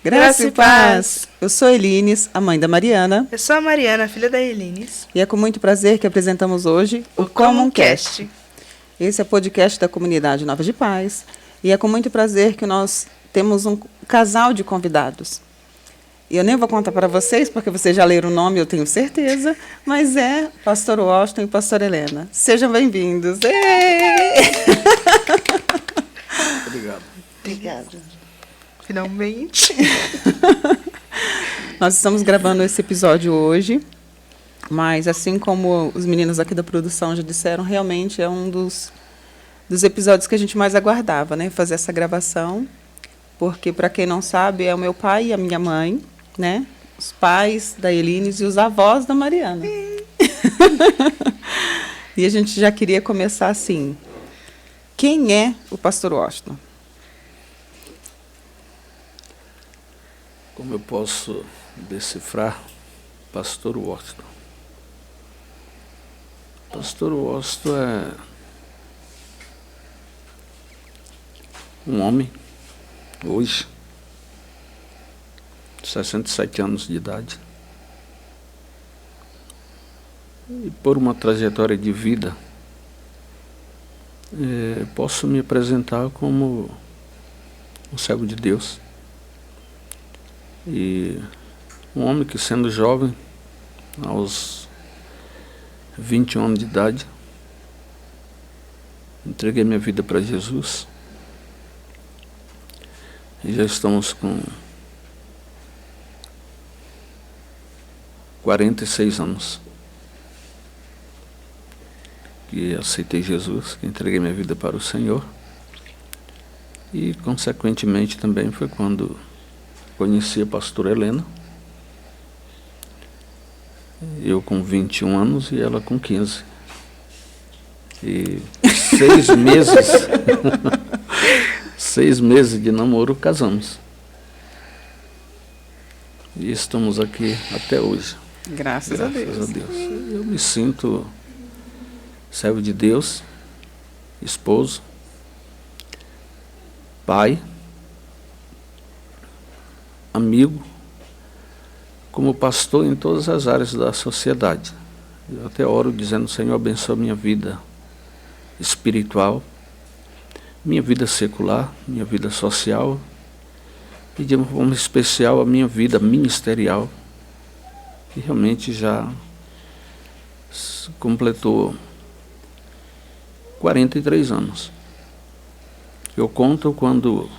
Graça e paz! Eu sou Elines, a mãe da Mariana. Eu sou a Mariana, filha da Elines. E é com muito prazer que apresentamos hoje o Comumcast. Esse é o podcast da comunidade Nova de Paz. E é com muito prazer que nós temos um casal de convidados. E eu nem vou contar para vocês, porque vocês já leram o nome, eu tenho certeza, mas é Pastor Washington e Pastor Helena. Sejam bem-vindos. Obrigado. Obrigada. Finalmente. Nós estamos gravando esse episódio hoje, mas assim como os meninos aqui da produção já disseram, realmente é um dos episódios que a gente mais aguardava, né? Fazer essa gravação, porque, para quem não sabe, é o meu pai e a minha mãe, né? Os pais da Elines e os avós da Mariana. E a gente já queria começar assim. Quem é o Pastor Washington? Como eu posso decifrar Pastor Washington? Pastor Washington é um homem, hoje, 67 anos de idade, e por uma trajetória de vida, posso me apresentar como um servo de Deus. E um homem que, sendo jovem, aos 21 anos de idade, entreguei minha vida para Jesus. E já estamos com 46 anos que aceitei Jesus, que entreguei minha vida para o Senhor. E, consequentemente, também foi quando conheci a pastora Helena, eu com 21 anos e ela com 15. E 6 meses, 6 meses de namoro, casamos. E estamos aqui até hoje. Graças a Deus. Eu me sinto servo de Deus, esposo, pai, amigo, como pastor em todas as áreas da sociedade. Eu até oro dizendo: Senhor, abençoa minha vida espiritual, minha vida secular, minha vida social e, de uma forma especial, a minha vida ministerial, que realmente já completou 43 anos. Eu conto quando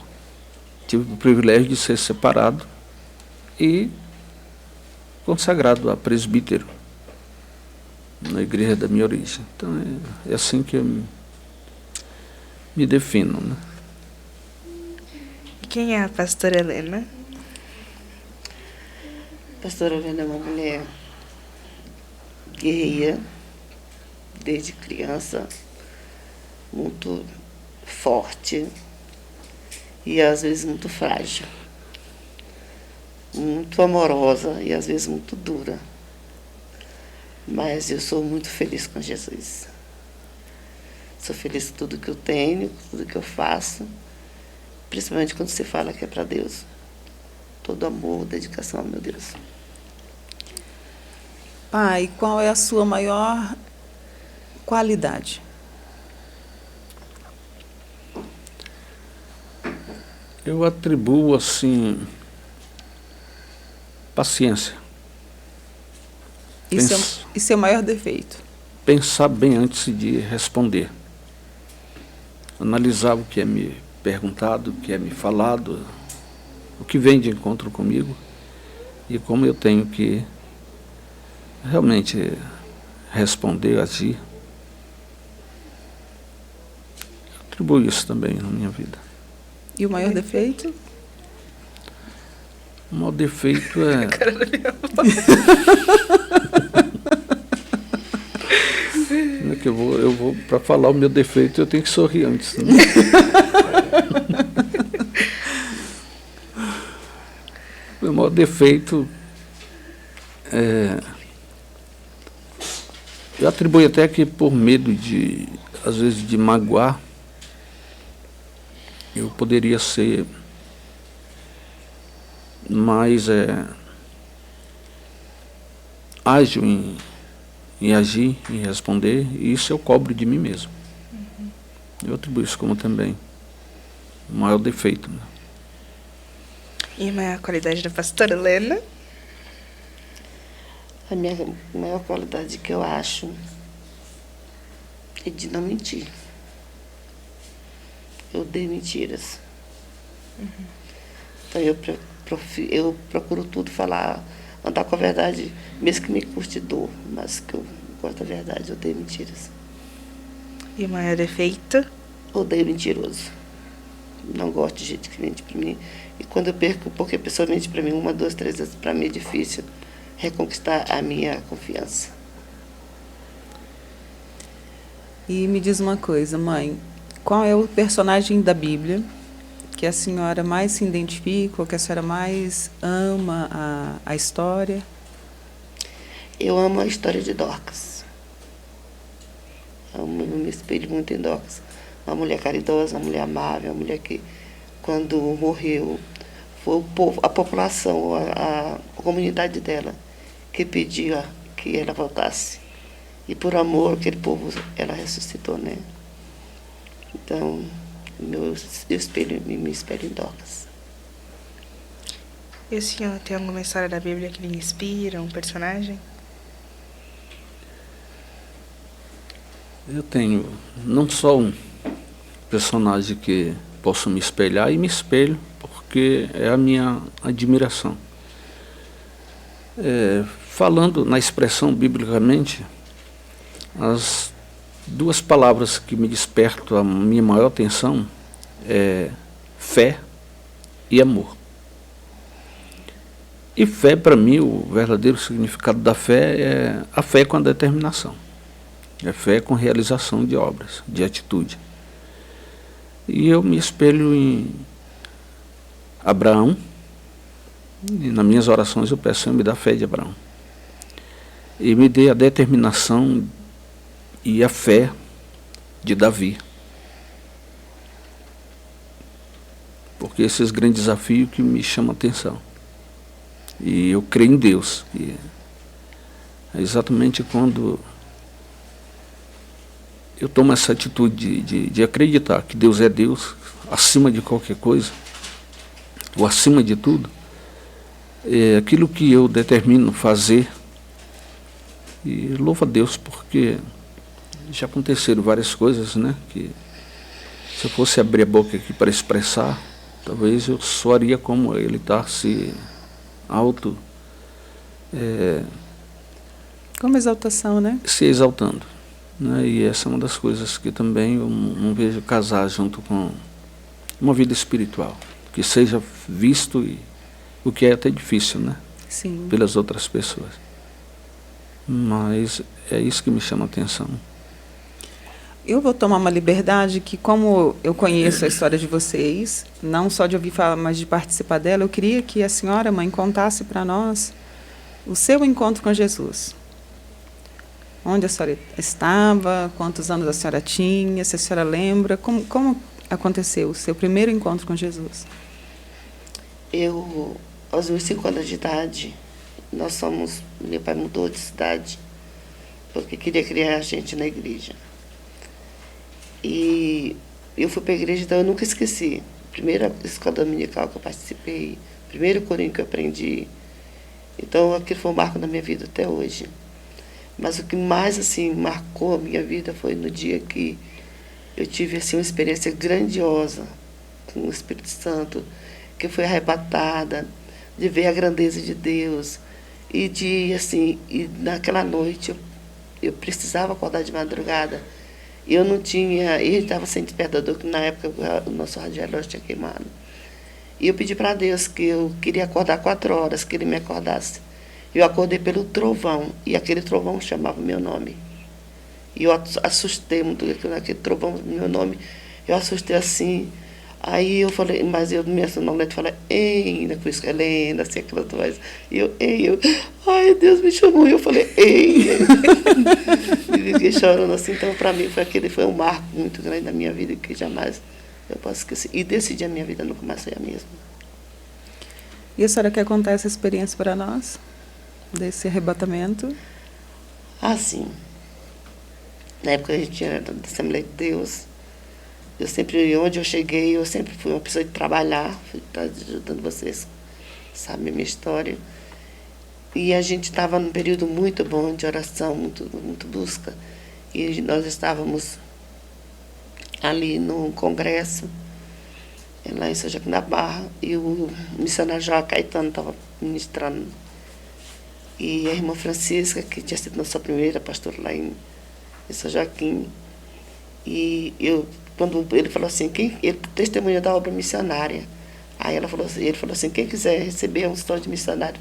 tive o privilégio de ser separado e consagrado a presbítero na igreja da minha origem. Então é assim que eu me defino, né? E quem é a pastora Helena? A pastora Helena é uma mulher guerreira, desde criança, muito forte e às vezes muito frágil, muito amorosa e às vezes muito dura. Mas eu sou muito feliz com Jesus. Sou feliz com tudo que eu tenho, com tudo que eu faço, principalmente quando você fala que é para Deus. Todo amor, dedicação ao meu Deus. Pai, qual é a sua maior qualidade? Eu atribuo, assim, paciência. Isso é o maior defeito. Pensar bem antes de responder. Analisar o que é me perguntado, o que é me falado, o que vem de encontro comigo e como eu tenho que realmente responder, agir. Eu atribuo isso também na minha vida. E o maior defeito? O maior defeito é... Não é que eu vou para falar o meu defeito, eu tenho que sorrir antes, né? O maior defeito eu atribuo até que, por medo de, às vezes, de magoar, eu poderia ser mais ágil em agir, em responder, e isso eu cobro de mim mesmo. Eu atribuo isso como também o maior defeito, né? E a maior qualidade da pastora Helena? A minha maior qualidade que eu acho é de não mentir. Eu odeio mentiras. Então eu procuro tudo falar, andar com a verdade, mesmo que me custe dor, mas que eu gosto da verdade, eu odeio mentiras. E o maior defeito? Odeio mentiroso. Não gosto de gente que mente para mim. E quando eu perco, porque a pessoa mente para mim 1, 2, 3 vezes, para mim é difícil reconquistar a minha confiança. E me diz uma coisa, mãe, qual é o personagem da Bíblia que a senhora mais se identifica, ou que a senhora mais ama a história? Eu amo a história de Dorcas. Eu me espelho muito em Dorcas. Uma mulher caridosa, uma mulher amável, uma mulher que, quando morreu, foi o povo, a população, a comunidade dela, que pedia que ela voltasse. E por amor, aquele povo, ela ressuscitou, né? Então, eu me espelho em Dorcas. E o senhor tem alguma história da Bíblia que lhe inspira, um personagem? Eu tenho não só um personagem que posso me espelhar, e me espelho porque é a minha admiração. Falando na expressão biblicamente, as 2 palavras que me despertam a minha maior atenção é fé e amor. E fé, para mim, o verdadeiro significado da fé é a fé com a determinação. É fé com realização de obras, de atitude. E eu me espelho em Abraão, e nas minhas orações eu peço, Senhor, me dá fé de Abraão. E me dê a determinação e a fé de Davi. Porque esses grandes desafios que me chamam a atenção. E eu creio em Deus. E é exatamente quando eu tomo essa atitude de acreditar que Deus é Deus, acima de qualquer coisa, ou acima de tudo, aquilo que eu determino fazer, e louvo a Deus porque já aconteceram várias coisas, né, que se eu fosse abrir a boca aqui para expressar, talvez eu soaria como ele está se Como exaltação, né? se exaltando. Né? E essa é uma das coisas que também eu não vejo casar junto com uma vida espiritual, que seja visto, e o que é até difícil, né? Sim. Pelas outras pessoas. Mas é isso que me chama a atenção. Eu vou tomar uma liberdade que, como eu conheço a história de vocês, não só de ouvir falar, mas de participar dela, eu queria que a senhora, mãe, contasse para nós o seu encontro com Jesus. Onde a senhora estava, quantos anos a senhora tinha, se a senhora lembra, como aconteceu o seu primeiro encontro com Jesus? Eu, aos meus 5 anos de idade, meu pai mudou de cidade, porque queria criar a gente na igreja. E eu fui para a igreja, então eu nunca esqueci. Primeira escola dominical que eu participei, primeiro corinho que eu aprendi. Então aquilo foi um marco na minha vida até hoje. Mas o que mais assim marcou a minha vida foi no dia que eu tive assim uma experiência grandiosa com o Espírito Santo, que foi arrebatada, de ver a grandeza de Deus, e naquela noite eu precisava acordar de madrugada. E eu não tinha, eu estava sem despertador, que na época o nosso rádio relógio tinha queimado. E eu pedi para Deus que eu queria acordar 4 horas, que Ele me acordasse. Eu acordei pelo trovão, e aquele trovão chamava meu nome. E eu assustei muito, aquele trovão, meu nome, eu assustei assim. Aí eu falei, mas eu, minha sonolenta, falei, ei, por isso que Helena, assim, aquela voz. E ai, Deus me chamou, e eu falei, ei. E fiquei chorando assim, então para mim foi um marco muito grande na minha vida, que jamais eu posso esquecer. E desse dia a minha vida nunca mais foi a mesma. E a senhora quer contar essa experiência para nós? Desse arrebatamento? Ah, sim. Na época a gente era da Assembleia de Deus. Eu sempre, onde eu cheguei, eu sempre fui uma pessoa de trabalhar, fui ajudando vocês, sabe, a minha história. E a gente estava num período muito bom de oração, muito busca. E nós estávamos ali no congresso, lá em São Joaquim da Barra, e o missionário João Caetano estava ministrando. E a irmã Francisca, que tinha sido nossa primeira pastora lá em São Joaquim, e quando ele falou assim, ele testemunhou da obra missionária. Aí ele falou assim, quem quiser receber um história de missionário,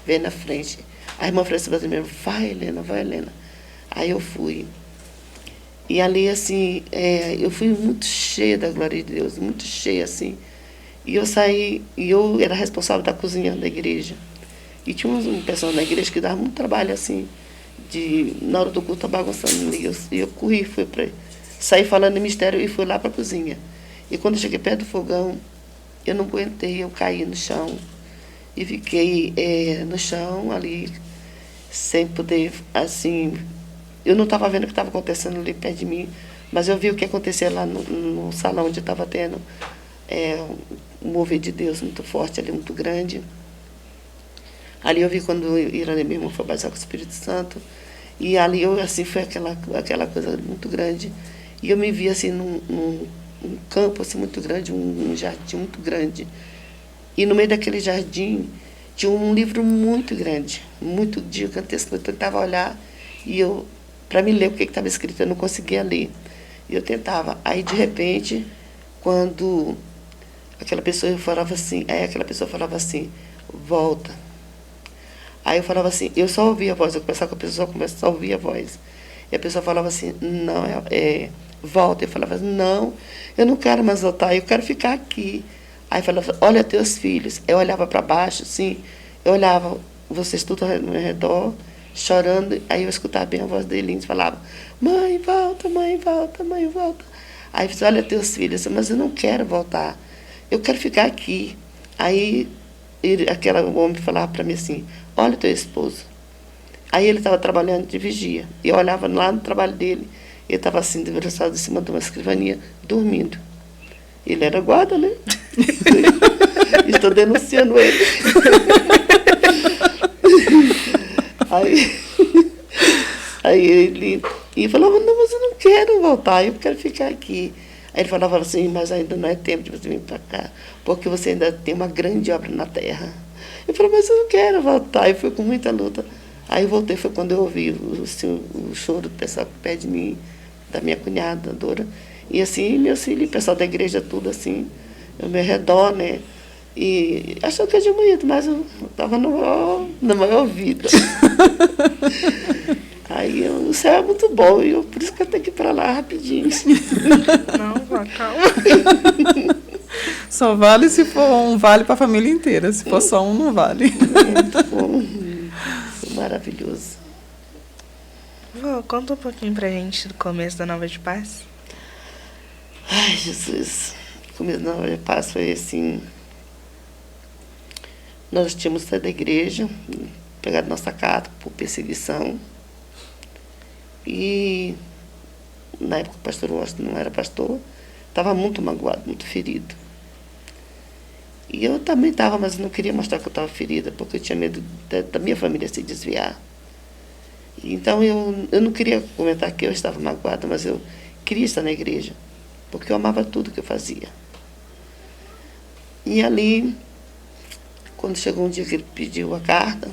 vem na frente. A irmã Francisca falou assim, vai Helena. Aí eu fui. E ali, assim, eu fui muito cheia da glória de Deus, muito cheia, assim. E eu saí, e eu era responsável da cozinha da igreja. E tinha um pessoal na igreja que dava muito trabalho, assim, na hora do culto, bagunçando. E eu corri, saí falando em mistério e fui lá para a cozinha. E quando eu cheguei perto do fogão, eu não aguentei, eu caí no chão. E fiquei no chão ali, sem poder, assim... Eu não estava vendo o que estava acontecendo ali perto de mim, mas eu vi o que acontecia lá no salão onde estava tendo um mover de Deus muito forte ali, muito grande. Ali eu vi quando Irânia, minha irmã, foi batizar com o Espírito Santo. E ali eu, assim, foi aquela coisa muito grande. E eu me vi, assim, num campo, assim, muito grande, um jardim muito grande. E no meio daquele jardim tinha um livro muito grande, muito gigantesco. Eu tentava olhar e para me ler o que estava escrito, eu não conseguia ler. E eu tentava. Aí, de repente, quando aquela pessoa falava assim, volta. Aí eu falava assim, eu só ouvia a voz, eu começava com a pessoa, começava a ouvir a voz. E a pessoa falava assim, não, volta. Eu falava, não, eu não quero mais voltar, eu quero ficar aqui. Aí falava, olha teus filhos. Eu olhava para baixo, assim, eu olhava vocês tudo ao meu redor, chorando. Aí eu escutava bem a voz dele, e falava, mãe, volta, mãe, volta, mãe, volta. Aí eu disse, olha teus filhos, mas eu não quero voltar, eu quero ficar aqui. Aí aquele homem falava para mim assim, olha teu esposo. Aí ele estava trabalhando de vigia. E eu olhava lá no trabalho dele, ele estava assim, debruçado em cima de uma escrivaninha, dormindo. Ele era guarda, né? Estou denunciando ele. Aí ele falava, não, mas eu não quero voltar, eu quero ficar aqui. Aí ele falava assim, mas ainda não é tempo de você vir para cá, porque você ainda tem uma grande obra na terra. Eu falei, mas eu não quero voltar. E foi com muita luta. Aí eu voltei, foi quando eu ouvi o choro do pessoal perto de mim, da minha cunhada, Dora. E assim, meus filhos, o pessoal da igreja, tudo assim, ao meu redor, né? E achou que eu tinha morrido, mas eu estava na maior vida. Aí o céu é muito bom, e por isso que eu tenho que ir para lá rapidinho. Não, vó, calma. Só vale se for um vale para a família inteira. Se for só um, não vale. Muito bom. Maravilhoso. Vó, conta um pouquinho pra gente do começo da Nova de Paz. Ai, Jesus. O começo da Nova de Paz foi assim... Nós tínhamos saído da igreja, pegado nossa carta por perseguição. E na época o pastor Washington não era pastor, estava muito magoado, muito ferido. E eu também estava, mas não queria mostrar que eu estava ferida, porque eu tinha medo da minha família se desviar. Então eu não queria comentar que eu estava magoada, mas eu queria estar na igreja, porque eu amava tudo que eu fazia. E ali, quando chegou um dia que ele pediu a carta,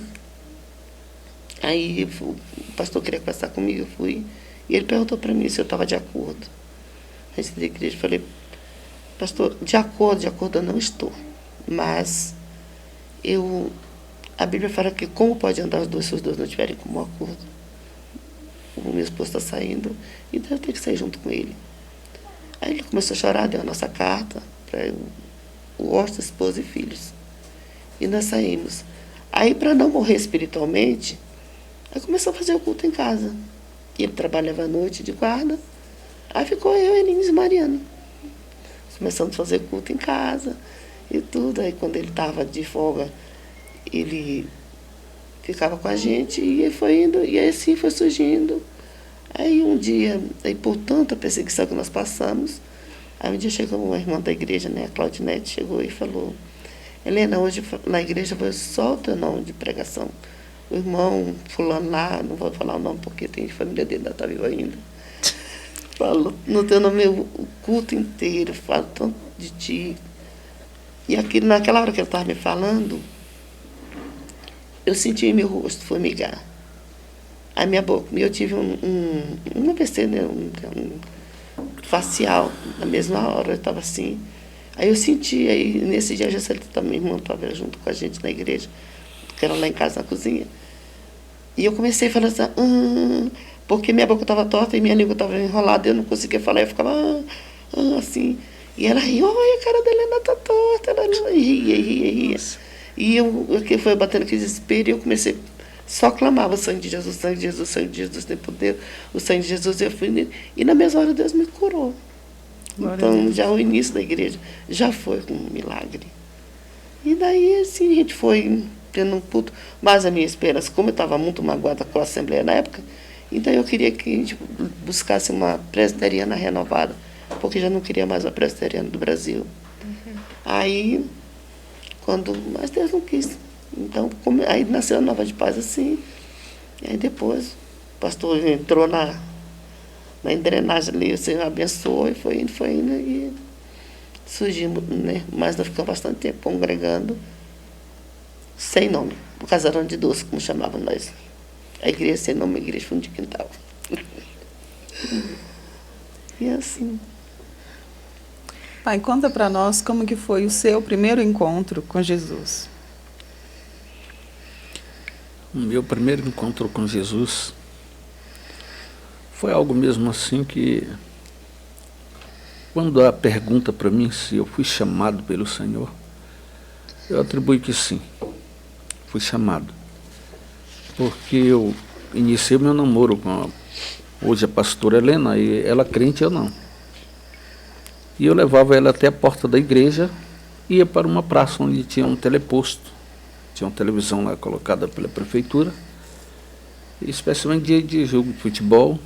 aí o pastor queria conversar comigo, eu fui, e ele perguntou para mim se eu estava de acordo. Aí eu da igreja, falei, pastor, de acordo eu não estou, mas a Bíblia fala que como pode andar os dois se os dois não tiverem como acordo? O meu esposo está saindo, então eu tenho que sair junto com ele. Aí ele começou a chorar, deu a nossa carta para o Washington, esposa e filhos. E nós saímos. Aí, para não morrer espiritualmente, aí começou a fazer o culto em casa. E ele trabalhava à noite de guarda. Aí ficou eu, Elinhos e Mariana. Começamos a fazer culto em casa e tudo. Aí, quando ele estava de folga, ele ficava com a gente e foi indo, e assim foi surgindo. Aí um dia, aí por tanta perseguição que nós passamos, aí um dia chegou uma irmã da igreja, né, a Claudinete, chegou e falou: Helena, hoje na igreja foi só o teu nome de pregação. O irmão fulano lá, não vou falar o nome porque tem família dele, ainda está vivo ainda, falou no teu nome o culto inteiro, falo tanto de ti. E aqui, naquela hora que ele estava me falando, eu senti em meu rosto formigar. A minha boca, eu tive uma AVC, né, um facial, na mesma hora eu estava assim. Aí eu senti, aí nesse dia a Juscelita, minha irmã, estava junto com a gente na igreja, que era lá em casa na cozinha. E eu comecei a falar assim, porque minha boca estava torta e minha língua estava enrolada, eu não conseguia falar, eu ficava assim. E ela ria, olha, a cara da Helena está torta, ela ria. E eu foi batendo aquele desespero e eu comecei, só clamava o sangue de Jesus, sangue de Jesus, sangue de Jesus, tem poder, o sangue de Jesus, eu fui nele. E na mesma hora Deus me curou. Então, já o início da igreja já foi um milagre. E daí, assim, a gente foi tendo um culto. Mas a minha esperança, como eu estava muito magoada com a Assembleia na época, então eu queria que a gente buscasse uma presbiteriana renovada, porque já não queria mais a presbiteriana do Brasil. Aí, mas Deus não quis. Então, aí nasceu a Nova de Paz assim. E aí depois, o pastor entrou na engrenagem ali, o Senhor abençoou e foi indo e surgimos, né? Mas nós ficamos bastante tempo congregando sem nome, o casarão de doce, como chamavam nós. A igreja sem nome, a igreja fundo de quintal. E assim. Pai, conta para nós como que foi o seu primeiro encontro com Jesus. O meu primeiro encontro com Jesus foi algo mesmo assim que, quando a pergunta para mim se eu fui chamado pelo Senhor, eu atribuo que sim, fui chamado. Porque eu iniciei meu namoro com hoje a pastora Helena, e ela crente, eu não. E eu levava ela até a porta da igreja, ia para uma praça onde tinha um teleposto, tinha uma televisão lá colocada pela prefeitura, e especialmente dia de jogo de futebol,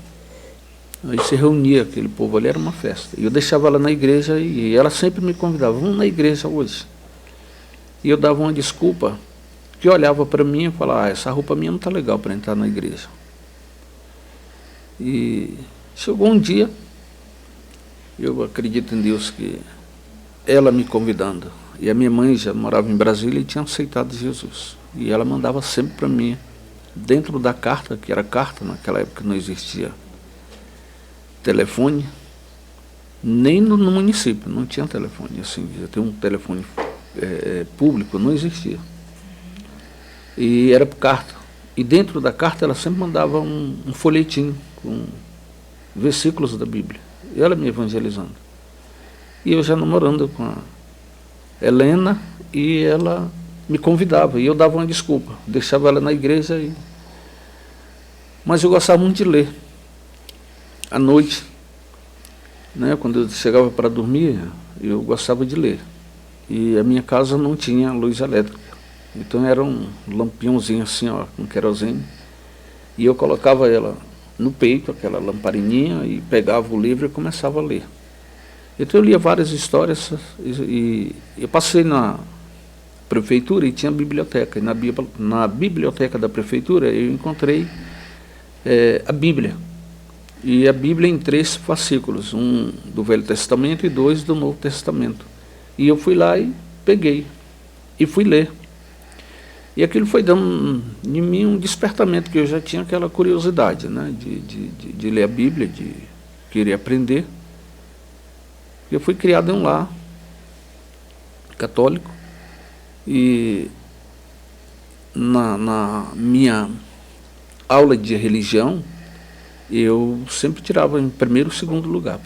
aí se reunia aquele povo ali, era uma festa. E eu deixava ela na igreja e ela sempre me convidava, vamos na igreja hoje. E eu dava uma desculpa, que olhava para mim e falava, essa roupa minha não está legal para entrar na igreja. E chegou um dia, eu acredito em Deus, que ela me convidando, e a minha mãe já morava em Brasília e tinha aceitado Jesus. E ela mandava sempre para mim, dentro da carta, que era carta, naquela época não existia telefone, nem no município, não tinha telefone, assim, já tem um telefone público, não existia. E era por carta. E dentro da carta ela sempre mandava um folhetim com versículos da Bíblia. E ela me evangelizando. E eu já namorando com a Helena, e ela me convidava, e eu dava uma desculpa, deixava ela na igreja. Mas eu gostava muito de ler. À noite, né, quando eu chegava para dormir, eu gostava de ler. E a minha casa não tinha luz elétrica. Então era um lampiãozinho assim, ó, com querosene. E eu colocava ela no peito, aquela lamparininha, e pegava o livro e começava a ler. Então eu lia várias histórias, e eu passei na prefeitura e tinha biblioteca. E na biblioteca da prefeitura eu encontrei a Bíblia. E a Bíblia em 3 fascículos, um do Velho Testamento e 2 do Novo Testamento. E eu fui lá e peguei, e fui ler. E aquilo foi dando em mim um despertamento, que eu já tinha aquela curiosidade, né, de ler a Bíblia, de querer aprender. Eu fui criado em um lar católico, e na minha aula de religião, eu sempre tirava em primeiro e segundo lugar.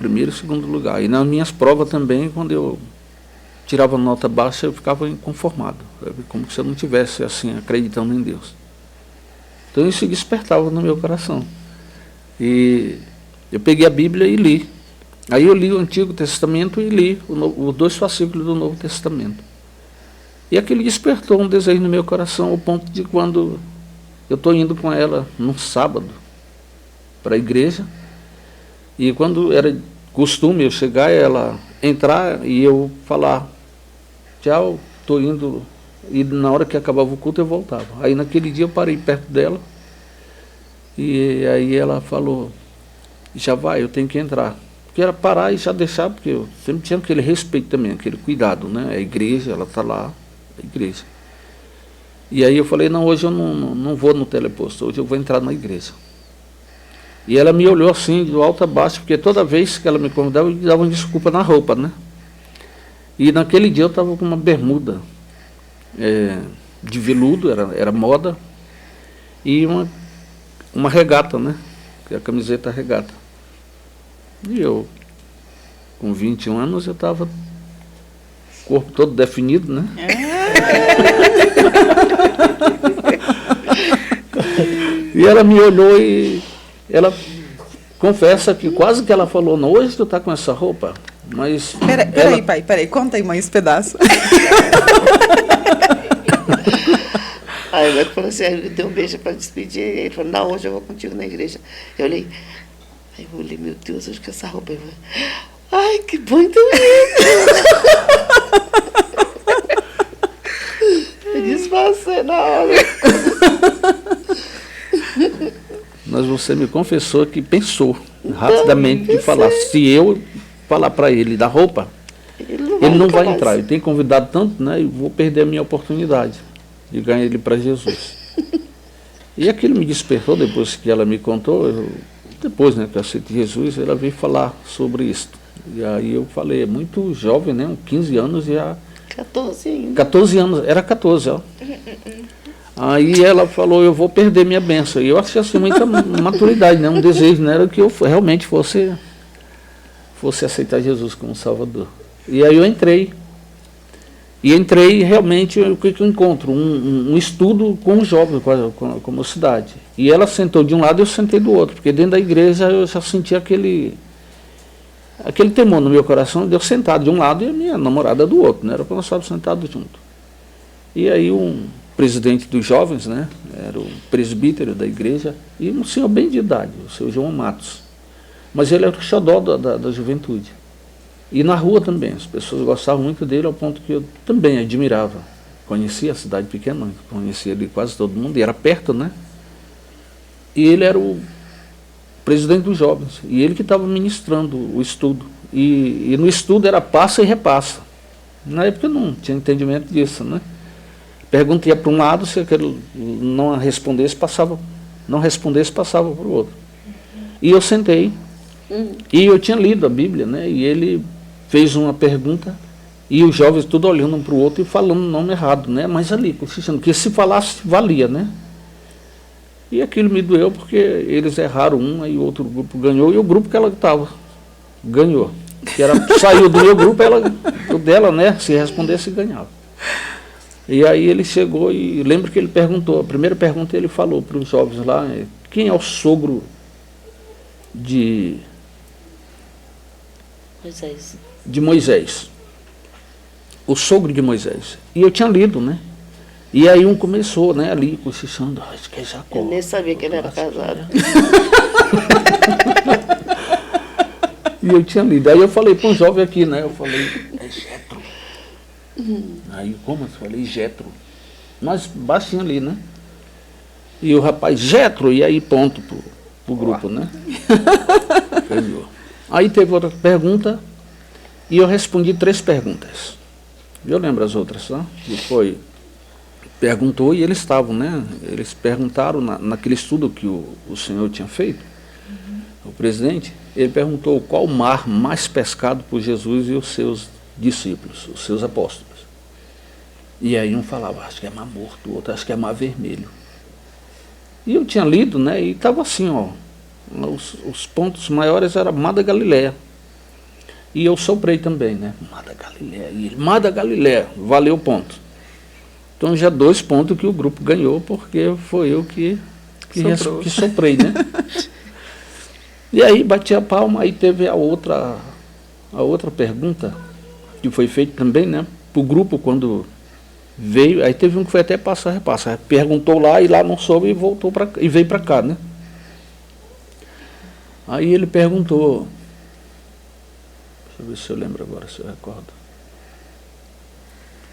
E nas minhas provas também, quando eu tirava nota baixa, eu ficava inconformado, como se eu não tivesse assim acreditando em Deus. Então isso despertava no meu coração. E eu peguei a Bíblia e li. Aí eu li o Antigo Testamento e li os 2 fascículos do Novo Testamento. E aquele despertou um desejo no meu coração, ao ponto de quando eu estou indo com ela num sábado para a igreja, e quando era costume eu chegar, ela entrar e eu falar, tchau, estou indo, e na hora que acabava o culto eu voltava. Aí naquele dia eu parei perto dela, e aí ela falou, já vai, eu tenho que entrar. Porque era parar e já deixar, porque eu sempre tinha aquele respeito também, aquele cuidado, né? A igreja, ela está lá, a igreja. E aí eu falei, não, hoje eu não vou no teleposto, hoje eu vou entrar na igreja. E ela me olhou assim, de alto a baixo, porque toda vez que ela me convidava, eu dava uma desculpa na roupa, né? E naquele dia eu estava com uma bermuda de veludo, era moda, e uma regata, né? Que é a camiseta regata. E eu, com 21 anos, eu estava corpo todo definido, né? E ela me olhou e ela confessa que quase que ela falou, não, hoje tu tá com essa roupa, mas... Peraí, pai, conta aí mais esse pedaço. Aí o médico falou assim, eu dei um beijo para despedir, e ele falou, não, hoje eu vou contigo na igreja. Eu olhei, meu Deus, hoje que essa roupa... Eu falei, ai, que bom então eu disfarcei na hora. Mas você me confessou que pensou rapidamente de falar, se eu falar para ele da roupa, ele não vai entrar. Eu tenho convidado tanto, né, e vou perder a minha oportunidade de ganhar ele para Jesus. E aquilo me despertou depois que ela me contou, depois, né, que eu aceitei Jesus, ela veio falar sobre isso. E aí eu falei, é muito jovem, né, uns 15 anos já... 14 ainda. 14 anos, era 14, ó. Aí ela falou, eu vou perder minha bênção. E eu achei assim muita maturidade, né, um desejo, não era que eu realmente fosse aceitar Jesus como Salvador. E aí eu entrei. E entrei realmente, o que eu encontro? Um estudo com os jovens, com a mocidade. E ela sentou de um lado e eu sentei do outro, porque dentro da igreja eu já sentia aquele temor no meu coração de eu sentado de um lado e a minha namorada do outro, né? Era para nós estarmos sentados juntos. E aí um presidente dos jovens, né? Era o presbítero da igreja, e um senhor bem de idade, o senhor João Matos. Mas ele era o xodó da juventude. E na rua também, as pessoas gostavam muito dele, ao ponto que eu também admirava. Conhecia a cidade pequena, conhecia ali quase todo mundo, e era perto, né? E ele era o presidente dos jovens, e ele que estava ministrando o estudo. E no estudo era passa e repassa. Na época eu não tinha entendimento disso, né? Pergunta ia para um lado, se aquele não respondesse, passava para o outro. E eu sentei, e eu tinha lido a Bíblia, né? E ele fez uma pergunta, e os jovens tudo olhando um para o outro e falando o nome errado, né? Mas ali, cochichando, que se falasse, valia, né? E aquilo me doeu, porque eles erraram um, aí o outro grupo ganhou, e o grupo que ela estava ganhou. Que saiu do meu grupo, o dela, né? Se respondesse, ganhava. E aí ele chegou e lembro que ele perguntou, a primeira pergunta ele falou para os jovens lá, quem é o sogro de Moisés? O sogro de Moisés. E eu tinha lido, né? E aí um começou, né, ali, cochichando, acho que é Jacó. Eu nem sabia que ele era casado. E eu tinha lido. Aí eu falei para um jovem aqui, né? Eu falei, é Jetro. Aí, como eu falei, Jetro. Mas baixinho ali, né? E o rapaz, Jetro, e aí ponto pro grupo, né? Aí teve outra pergunta, e eu respondi 3 perguntas. Eu lembro as outras, tá? E foi, perguntou e eles estavam, né? Eles perguntaram naquele estudo que o senhor tinha feito, o presidente, ele perguntou qual o mar mais pescado por Jesus e os seus discípulos, os seus apóstolos. E aí um falava, acho que é Mar Morto, o outro acho que é Mar Vermelho. E eu tinha lido, né? E estava assim, ó, os pontos maiores eram Mar da Galileia. E eu soprei também, né? Mar da Galileia. E ele, Mar da Galileia, valeu o ponto. Então já 2 pontos que o grupo ganhou, porque foi eu que soprei, né? E aí bati a palma, aí teve a outra pergunta, que foi feita também, né? Para o grupo, quando Veio, aí teve um que foi até passar, repassa. Perguntou lá e lá não soube e voltou e veio para cá, né? Aí ele perguntou, deixa eu ver se eu lembro agora, se eu recordo.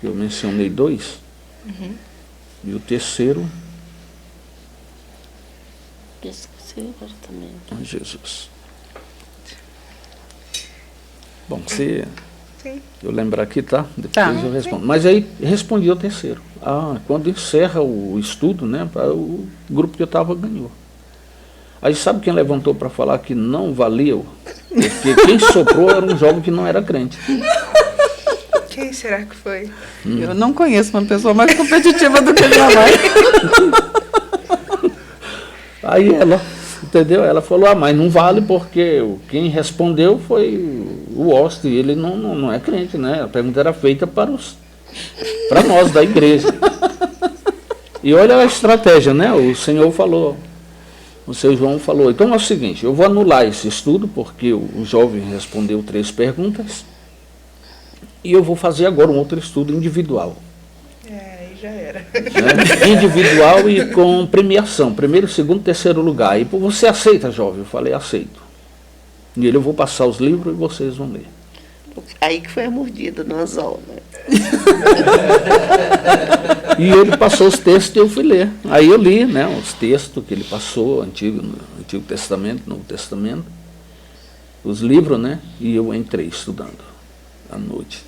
Eu mencionei 2, e o terceiro, Esqueci agora também. Jesus. Bom, se Sim. eu lembrar aqui, tá? Depois Tá. eu respondo. Mas aí respondi o terceiro. Quando encerra o estudo, né, o grupo que eu estava ganhou. Aí sabe quem levantou para falar que não valeu? Porque quem soprou era um jovem que não era crente. Quem será que foi? Eu não conheço uma pessoa mais competitiva do que minha mãe. Aí ela, entendeu? Ela falou, mas não vale porque quem respondeu foi o Oste, ele não é crente, né? A pergunta era feita para nós da igreja. E olha a estratégia, né? O Senhor falou, o seu João falou, então é o seguinte, eu vou anular esse estudo, porque o jovem respondeu 3 perguntas, e eu vou fazer agora um outro estudo individual. Aí já era. Né? Individual e com premiação, 1º, 2º, 3º lugar. E você aceita, jovem? Eu falei, aceito. E ele, eu vou passar os livros e vocês vão ler. Aí que foi a mordida no anzol, né? E ele passou os textos e eu fui ler. Aí eu li, né, os textos que ele passou, Antigo Testamento, Novo Testamento, os livros, né, e eu entrei estudando à noite.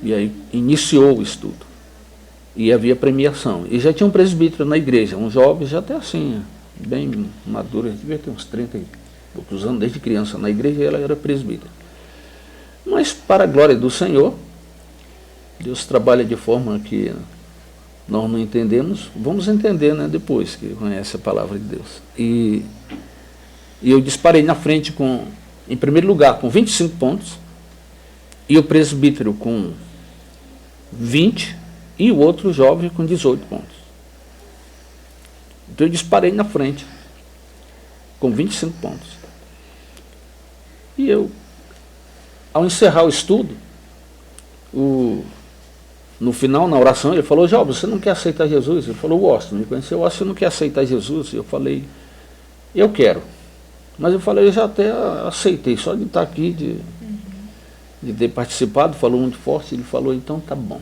E aí iniciou o estudo. E havia premiação. E já tinha um presbítero na igreja, um jovem já até assim, bem maduro, devia ter uns 30 e poucos anos, desde criança na igreja, ela era presbítero. Mas, para a glória do Senhor, Deus trabalha de forma que nós não entendemos, vamos entender, né, depois que conhece a palavra de Deus. E eu disparei na frente em primeiro lugar, com 25 pontos, e o presbítero com 20, e o outro jovem com 18 pontos. Então eu disparei na frente, com 25 pontos. E eu, ao encerrar o estudo, no final, na oração, ele falou, Job, você não quer aceitar Jesus? Ele falou, o Austin me conheceu, o Austin não quer aceitar Jesus? Eu falei, eu quero. Mas eu falei, eu já até aceitei, só de estar aqui, de ter participado, falou muito forte, ele falou, então tá bom.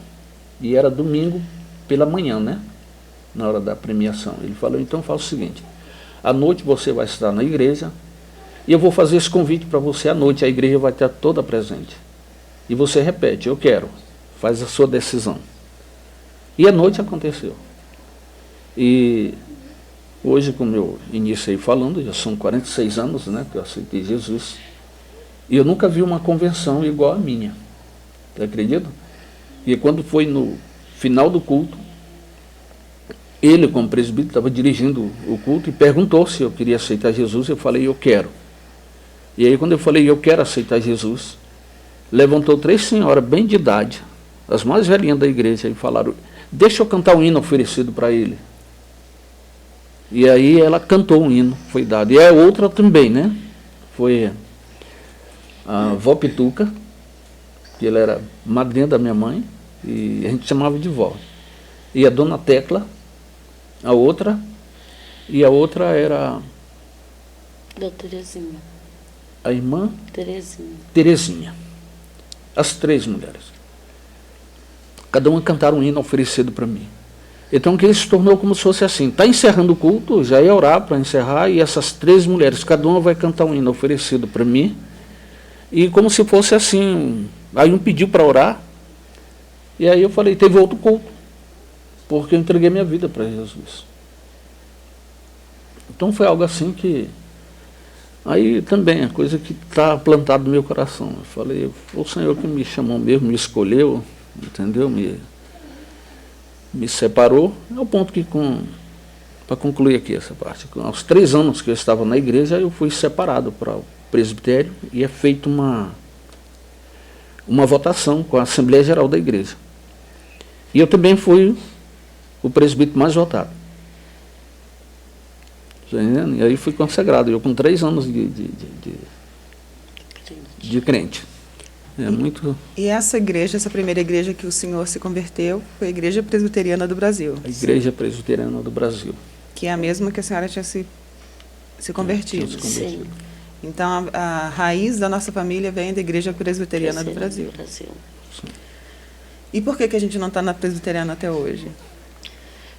E era domingo pela manhã, né? Na hora da premiação. Ele falou, então faz o seguinte, à noite você vai estar na igreja, e eu vou fazer esse convite para você à noite, a igreja vai estar toda presente. E você repete, eu quero, faz a sua decisão. E à noite aconteceu. E hoje, como eu iniciei falando, já são 46 anos, né, que eu aceitei Jesus, e eu nunca vi uma convenção igual a minha. Você acredita? E quando foi no final do culto, ele, como presbítero, estava dirigindo o culto e perguntou se eu queria aceitar Jesus. Eu falei, eu quero. E aí, quando eu falei, eu quero aceitar Jesus, levantou 3 senhoras bem de idade, as mais velhinhas da igreja, e falaram, deixa eu cantar um hino oferecido para ele. E aí ela cantou um hino, foi dado. E a outra também, né? Foi a vó Pituca, que ela era madrinha da minha mãe, e a gente chamava de vó. E a dona Tecla, a outra, e a outra era Da Terezinha. a irmã Terezinha. As 3 mulheres. Cada uma cantaram um hino oferecido para mim. Então que ele se tornou como se fosse assim. Está encerrando o culto, já ia orar para encerrar, e essas 3 mulheres, cada uma vai cantar um hino oferecido para mim. E como se fosse assim, aí um pediu para orar, e aí eu falei, teve outro culto, porque eu entreguei minha vida para Jesus. Então foi algo assim que, aí também, a coisa que está plantada no meu coração. Eu falei, foi o Senhor que me chamou mesmo, me escolheu, entendeu? Me separou. É o ponto que, para concluir aqui essa parte, aos 3 anos que eu estava na igreja, eu fui separado para o presbitério e é feita uma votação com a Assembleia Geral da igreja. E eu também fui o presbítero mais votado. E aí fui consagrado, eu com 3 anos de crente. É muito... E essa igreja, essa primeira igreja que o senhor se converteu, foi a Igreja Presbiteriana do Brasil. A Igreja Presbiteriana do Brasil. Que é a mesma que a senhora tinha se convertido. Tinha se convertido. Sim. Então, a raiz da nossa família vem da Igreja Presbiteriana do Brasil. Sim. E por que a gente não está na Presbiteriana até hoje?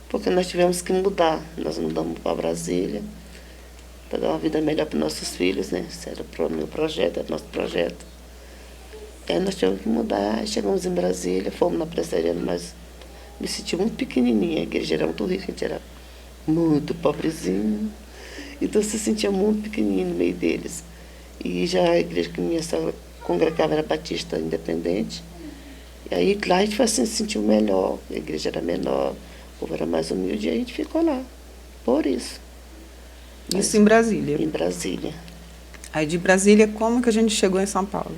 Porque nós tivemos que mudar. Nós mudamos para Brasília, para dar uma vida melhor para nossos filhos, né? Esse era o meu projeto, era o nosso projeto. Aí nós tivemos que mudar, aí chegamos em Brasília, fomos na Presbiteriana, mas me senti muito pequenininha. A igreja era muito rica, a gente era muito pobrezinho. Então se sentia muito pequenininho no meio deles. E já a igreja que minha sogra congregava era Batista Independente. E aí lá a gente se sentiu melhor, a igreja era menor, o povo era mais humilde, e a gente ficou lá, por isso. Isso em Brasília. Em Brasília. Aí de Brasília, como que a gente chegou em São Paulo?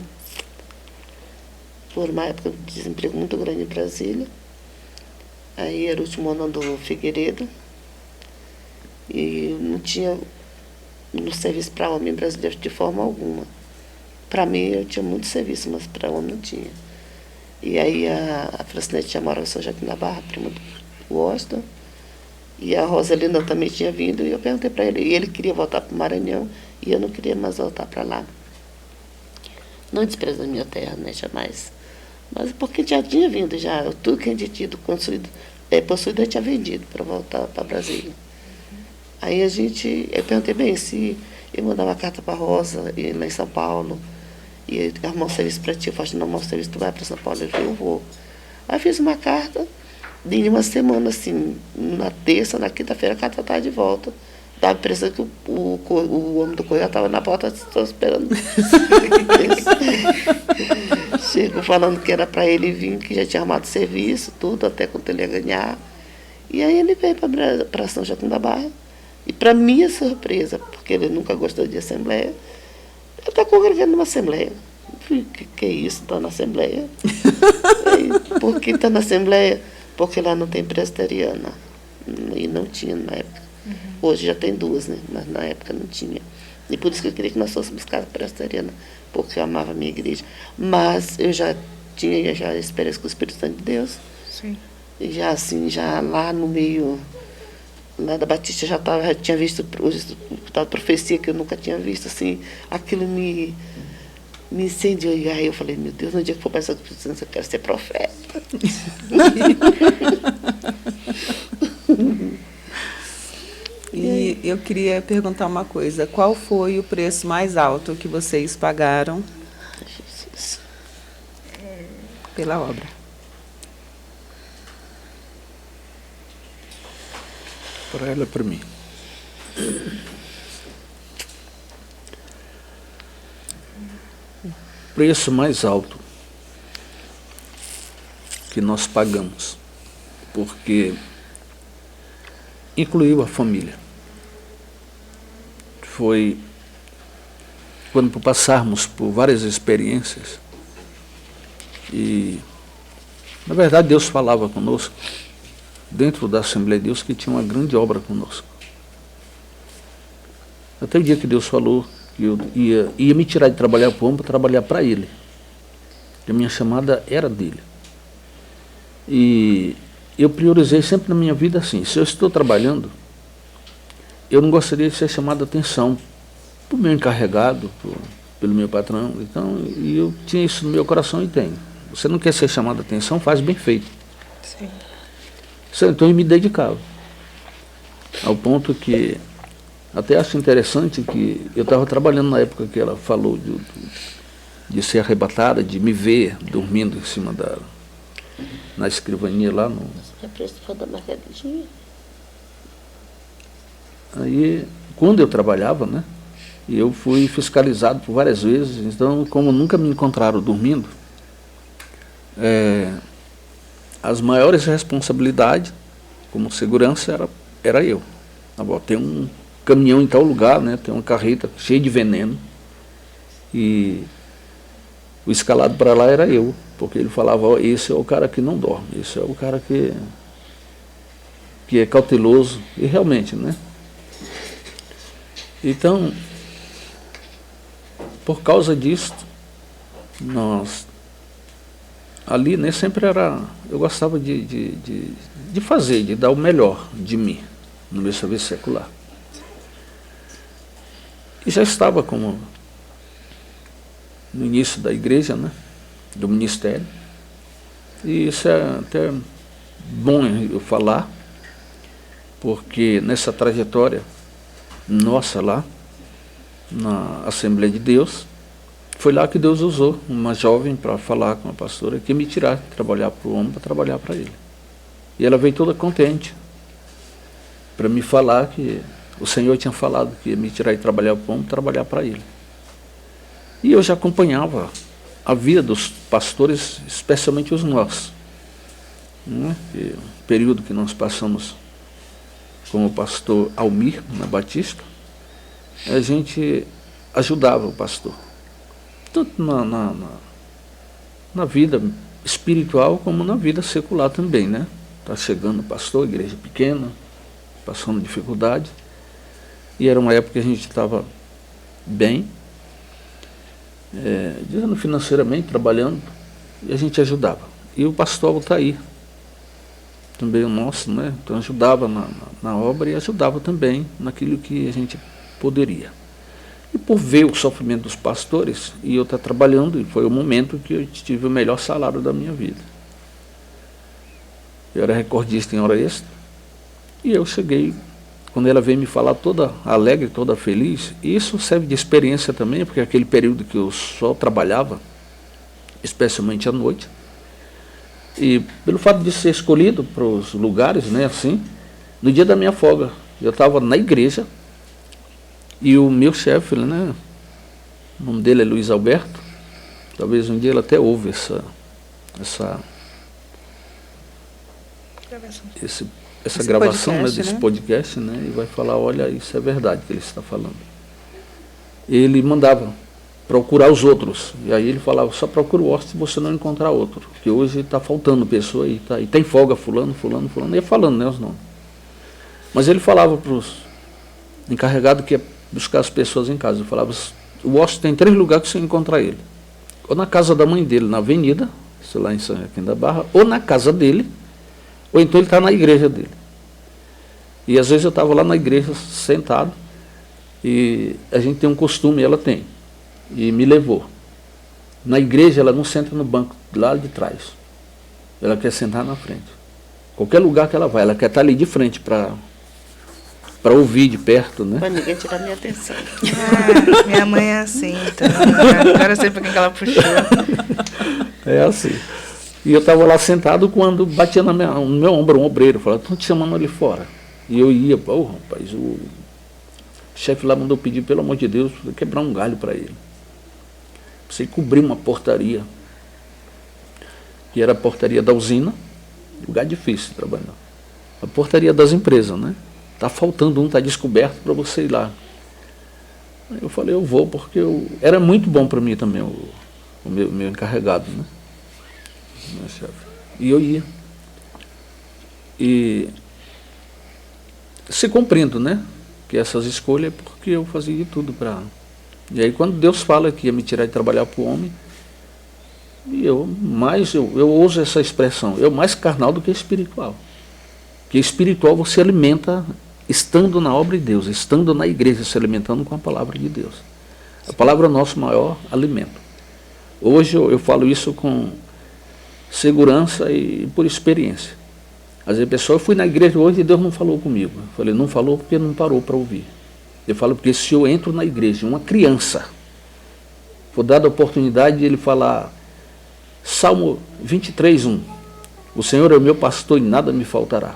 Por uma época de desemprego muito grande em Brasília. Aí era o último ano do Figueiredo. E não tinha no serviço para homem em Brasília de forma alguma. Para mim, eu tinha muito serviço, mas para homem não tinha. E aí a Francinete já morava em São Joaquim da Barra, prima do Washington. E a Rosalina também tinha vindo, e eu perguntei para ele. E ele queria voltar para o Maranhão, e eu não queria mais voltar para lá. Não desprezando a minha terra, né, jamais. Mas porque já tinha vindo, já tudo que a gente tinha possuído, eu tinha vendido para voltar para Brasília. Aí eu perguntei bem se eu mandar uma carta para a Rosa, e lá em São Paulo, e arrumar um serviço para ti. Eu falei, não, arrumar um serviço, tu vai para São Paulo? Ele falou, eu vou. Aí fiz uma carta, de uma semana, assim, na terça, na quinta-feira, a carta estava de volta. Dava a impressão que o homem do correio estava na porta, só esperando. Chegou falando que era para ele vir, que já tinha arrumado serviço, tudo, até quanto ele ia ganhar. E aí ele veio para São Joaquim da Barra. E para minha surpresa, porque ele nunca gostou de assembleia, ele está congregando numa assembleia. Eu falei, que é isso, está na assembleia? Aí, por que está na assembleia? Porque lá não tem presbiteriana. E não tinha na época. Hoje já tem duas, né? Mas na época não tinha. E por isso que eu queria que nós fôssemos casa presbiteriana, porque eu amava a minha igreja. Mas eu já tinha a experiência com o Espírito Santo de Deus. Sim. E já assim, já lá no meio, lá da Batista, já tinha visto a profecia que eu nunca tinha visto, assim, aquilo me incendiou. E aí eu falei, meu Deus, no dia que for para essa Espírito Santo, eu quero ser profeta. E eu queria perguntar uma coisa. Qual foi o preço mais alto que vocês pagaram Ai, Jesus. pela obra? Para ela, para mim. O preço mais alto que nós pagamos, porque incluiu a família. Foi quando passarmos por várias experiências e, na verdade, Deus falava conosco dentro da Assembleia de Deus que tinha uma grande obra conosco. Até o dia que Deus falou que eu ia me tirar de trabalhar para o homem para trabalhar para Ele. E a minha chamada era dele. E eu priorizei sempre na minha vida assim, se eu estou trabalhando, eu não gostaria de ser chamado a atenção por meu encarregado, pelo meu patrão. Então, e eu tinha isso no meu coração e tenho. Você não quer ser chamado a atenção, faz bem feito. Sim. Então eu me dedicava. Ao ponto que, até acho interessante que eu estava trabalhando na época que ela falou de ser arrebatada, de me ver dormindo em cima na escrivania lá no... É preço da mercadinha. Aí, quando eu trabalhava, né, eu fui fiscalizado por várias vezes, então, como nunca me encontraram dormindo, as maiores responsabilidades, como segurança, era eu. Tem um caminhão em tal lugar, né, tem uma carreta cheia de veneno, e o escalado para lá era eu, porque ele falava, ó, esse é o cara que não dorme, esse é o cara que é cauteloso, e realmente, né? Então, por causa disso, ali, né, sempre eu gostava de fazer, de dar o melhor de mim no meu serviço secular. E já estava como no início da igreja, né, do ministério. E isso é até bom eu falar, porque nessa trajetória nossa lá, na Assembleia de Deus, foi lá que Deus usou uma jovem para falar com a pastora que me tirar de trabalhar para o homem para trabalhar para ele. E ela veio toda contente para me falar que o Senhor tinha falado que ia me tirar de trabalhar para o homem para trabalhar para ele. E eu já acompanhava a vida dos pastores, especialmente os nossos. Né? O período que nós passamos com o pastor Almir, na Batista, a gente ajudava o pastor. Tanto na vida espiritual como na vida secular também, né? Está chegando o pastor, igreja pequena, passando dificuldade. E era uma época que a gente estava bem, dizendo financeiramente, trabalhando, e a gente ajudava. E o pastor está aí, também o nosso, né? Então ajudava na obra e ajudava também naquilo que a gente poderia. E por ver o sofrimento dos pastores, e eu estar trabalhando, e foi o momento que eu tive o melhor salário da minha vida. Eu era recordista em hora extra, e eu cheguei, quando ela veio me falar toda alegre, toda feliz, e isso serve de experiência também, porque aquele período que eu só trabalhava, especialmente à noite, e pelo fato de ser escolhido para os lugares, né, assim, no dia da minha folga, eu estava na igreja, e o meu chefe, né, o nome dele é Luiz Alberto, talvez um dia ele até ouve essa gravação, podcast, né, desse podcast, né, e vai falar, olha, isso é verdade que ele está falando. Ele mandava procurar os outros, e aí ele falava, só procura o hóspede se você não encontrar outro, porque hoje está faltando pessoa aí, tá, e tem folga fulano, ia falando, né, os nomes. Mas ele falava para os encarregados que ia buscar as pessoas em casa, eu falava, o hóspede tem 3 lugares que você encontrar ele, ou na casa da mãe dele, na avenida, sei lá em São Joaquim da Barra, ou na casa dele, ou então ele está na igreja dele. E às vezes eu estava lá na igreja sentado, e a gente tem um costume, ela tem, e me levou. Na igreja ela não senta no banco lá de trás, ela quer sentar na frente. Qualquer lugar que ela vai, ela quer estar ali de frente para ouvir de perto, né? Para ninguém tirar minha atenção. Minha mãe é assim, então agora eu sei por que ela puxou. É assim. E eu estava lá sentado quando batia no meu ombro um obreiro, falava, estão te chamando ali fora. E eu ia, rapaz, o chefe lá mandou pedir, pelo amor de Deus, quebrar um galho para ele. Você cobrir uma portaria, que era a portaria da usina, lugar difícil de trabalhar. A portaria das empresas, né? Está faltando está descoberto para você ir lá. Aí eu falei, eu vou, porque era muito bom para mim também, o meu encarregado, né? Meu chefe. E eu ia. E se compreendo, né? Que essas escolhas é porque eu fazia de tudo para... E aí quando Deus fala que ia me tirar de trabalhar para o homem, e eu uso essa expressão, eu mais carnal do que espiritual. Porque espiritual você alimenta estando na obra de Deus, estando na igreja, se alimentando com a palavra de Deus. A palavra é o nosso maior alimento. Hoje eu falo isso com segurança e por experiência. Às vezes, pessoal, eu fui na igreja hoje e Deus não falou comigo. Eu falei, não falou porque não parou para ouvir. Eu falo porque se eu entro na igreja, uma criança, for dada a oportunidade de ele falar Salmo 23:1, o Senhor é o meu pastor e nada me faltará.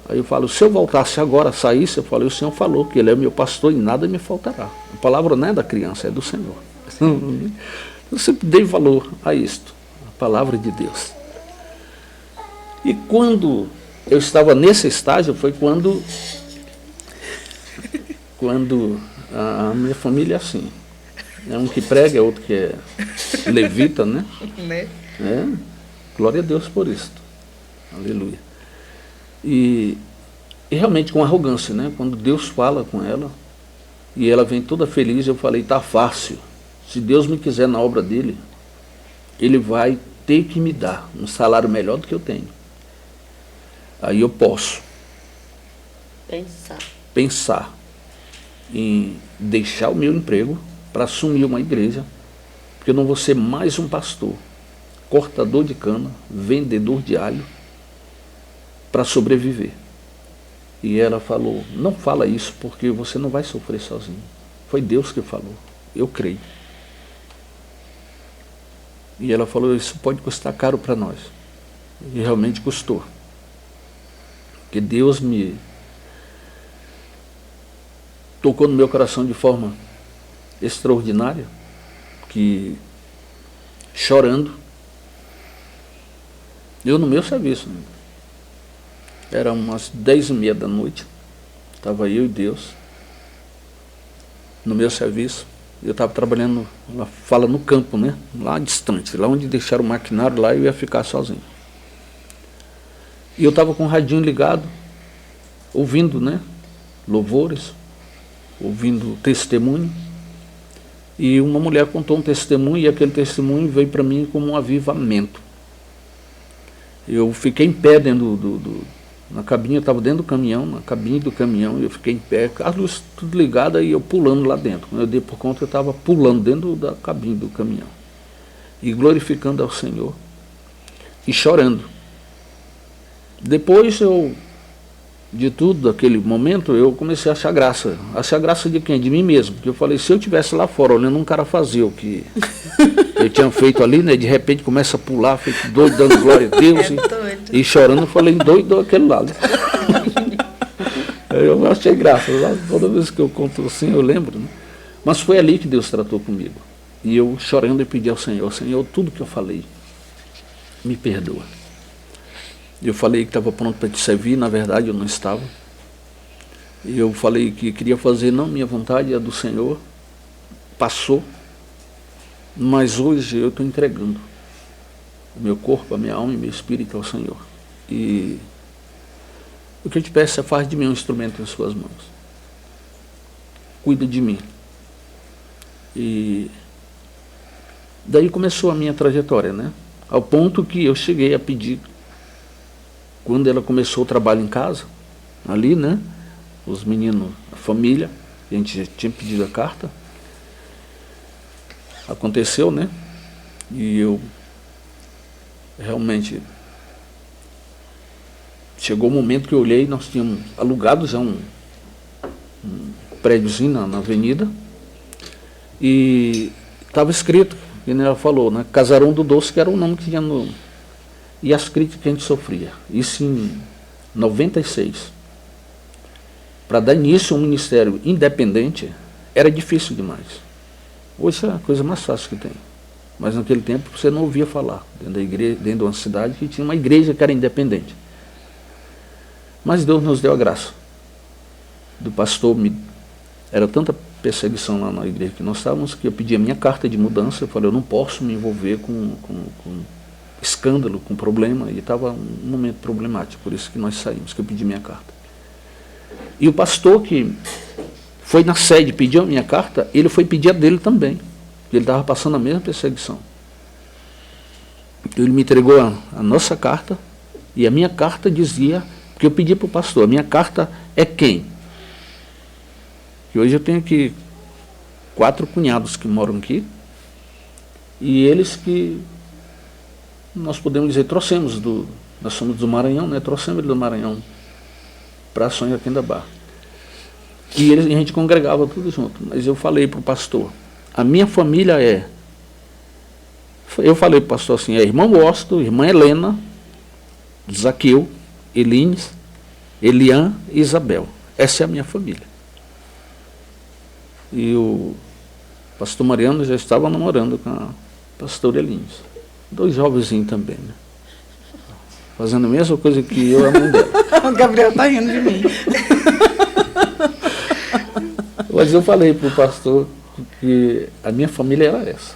Aí eu falo, se eu voltasse agora, saísse, eu falei, o Senhor falou que Ele é o meu pastor e nada me faltará. A palavra não é da criança, é do Senhor. Eu sempre dei valor a isto, a palavra de Deus. E quando eu estava nesse estágio, foi quando a minha família é assim. É um que prega, é outro que é levita, né? Glória a Deus por isso. Aleluia. E realmente com arrogância, né? Quando Deus fala com ela, e ela vem toda feliz, eu falei, tá fácil. Se Deus me quiser na obra dele, ele vai ter que me dar um salário melhor do que eu tenho. Aí eu posso pensar em deixar o meu emprego para assumir uma igreja, porque eu não vou ser mais um pastor, cortador de cana, vendedor de alho, para sobreviver. E ela falou, não fala isso, porque você não vai sofrer sozinho. Foi Deus que falou, eu creio. E ela falou, isso pode custar caro para nós. E realmente custou. Porque Deus me tocou no meu coração de forma extraordinária, que chorando, eu no meu serviço, era umas 10h30 da noite, estava eu e Deus no meu serviço. Eu estava trabalhando, ela fala, no campo, né? Lá distante, lá onde deixaram o maquinário, lá eu ia ficar sozinho. E eu estava com o radinho ligado, ouvindo, né? Louvores, ouvindo testemunho. E uma mulher contou um testemunho, e aquele testemunho veio para mim como um avivamento. Eu fiquei em pé dentro na cabine, eu estava dentro do caminhão, na cabine do caminhão, eu fiquei em pé, as luzes tudo ligadas e eu pulando lá dentro. Quando eu dei por conta, eu estava pulando dentro da cabine do caminhão. E glorificando ao Senhor. E chorando. Depois de tudo, daquele momento, eu comecei a achar graça. Achar graça de quem? De mim mesmo. Porque eu falei, se eu estivesse lá fora, olhando um cara fazer o que eu tinha feito ali, né? De repente começa a pular, feito doido, dando glória a Deus. E chorando, eu falei, doido aquele lado. Eu achei graça. Toda vez que eu conto assim, eu lembro. Né? Mas foi ali que Deus tratou comigo. E eu chorando e pedi ao Senhor, Senhor, tudo que eu falei, me perdoa. Eu falei que estava pronto para te servir, na verdade eu não estava. E eu falei que queria fazer não minha vontade, a do Senhor. Passou. Mas hoje eu estou entregando o meu corpo, a minha alma e meu espírito ao Senhor. E o que eu te peço é, faz de mim um instrumento em suas mãos. Cuida de mim. E daí começou a minha trajetória, né? Ao ponto que eu cheguei a pedir, quando ela começou o trabalho em casa, ali, né? Os meninos, a família, a gente já tinha pedido a carta. Aconteceu, né? E eu realmente chegou o momento que eu olhei, nós tínhamos alugado já um prédiozinho na avenida e estava escrito, que ela falou, né? Casarão do Doce, que era o nome que tinha no... E as críticas que a gente sofria. Isso em 96. Para dar início a um ministério independente, era difícil demais. Hoje é a coisa mais fácil que tem. Mas naquele tempo você não ouvia falar, dentro da igreja, dentro de uma cidade que tinha uma igreja que era independente. Mas Deus nos deu a graça. Do pastor, era tanta perseguição lá na igreja que nós estávamos, que eu pedi a minha carta de mudança. Eu falei, eu não posso me envolver com escândalo, com problema. E estava um momento problemático, por isso que nós saímos, que eu pedi minha carta. E o pastor que foi na sede, pediu a minha carta, ele foi pedir a dele também. Ele estava passando a mesma perseguição. Ele me entregou a nossa carta, e a minha carta dizia, porque eu pedi para o pastor, a minha carta é quem? E hoje eu tenho aqui 4 cunhados que moram aqui, e eles que, nós podemos dizer, nós somos do Maranhão, né? Trouxemos ele do Maranhão para São Joaquim da Barra. E a gente congregava tudo junto. Mas eu falei para o pastor, a minha família eu falei para o pastor assim, é irmão Washington, irmã Helena, Zaqueu, Elines, Elian e Isabel. Essa é a minha família. E o pastor Mariano já estava namorando com a pastora Elines. 2 jovenzinhos também, né? Fazendo a mesma coisa que eu e a mãe dela. O Gabriel está rindo de mim. Mas eu falei para o pastor que a minha família era essa.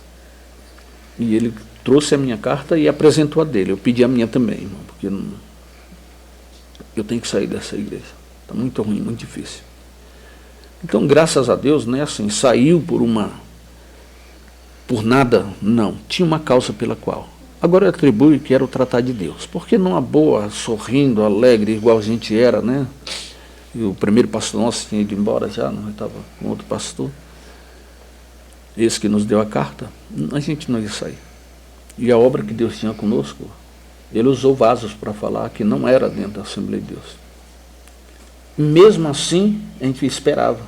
E ele trouxe a minha carta e apresentou a dele. Eu pedi a minha também, irmão, porque eu tenho que sair dessa igreja. Está muito ruim, muito difícil. Então, graças a Deus, né, assim, saiu por por nada, não. Tinha uma causa pela qual. Agora eu atribuo que era o tratar de Deus. Porque numa boa, sorrindo, alegre, igual a gente era, né? E o primeiro pastor nosso tinha ido embora já, não estava com outro pastor. Esse que nos deu a carta, a gente não ia sair. E a obra que Deus tinha conosco, ele usou vasos para falar que não era dentro da Assembleia de Deus. Mesmo assim, a gente esperava.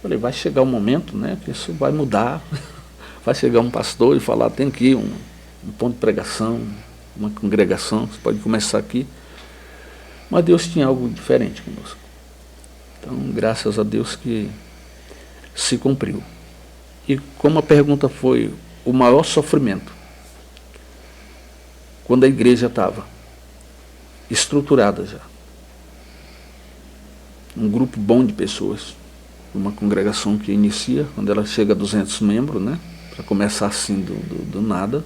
Falei, vai chegar um momento, né, que isso vai mudar. Vai chegar um pastor e falar, tem aqui um ponto de pregação, uma congregação, você pode começar aqui. Mas Deus tinha algo diferente conosco. Então, graças a Deus que se cumpriu. E como a pergunta foi o maior sofrimento, quando a igreja estava estruturada já, um grupo bom de pessoas, uma congregação que inicia, quando ela chega a 200 membros, né, para começar assim do nada,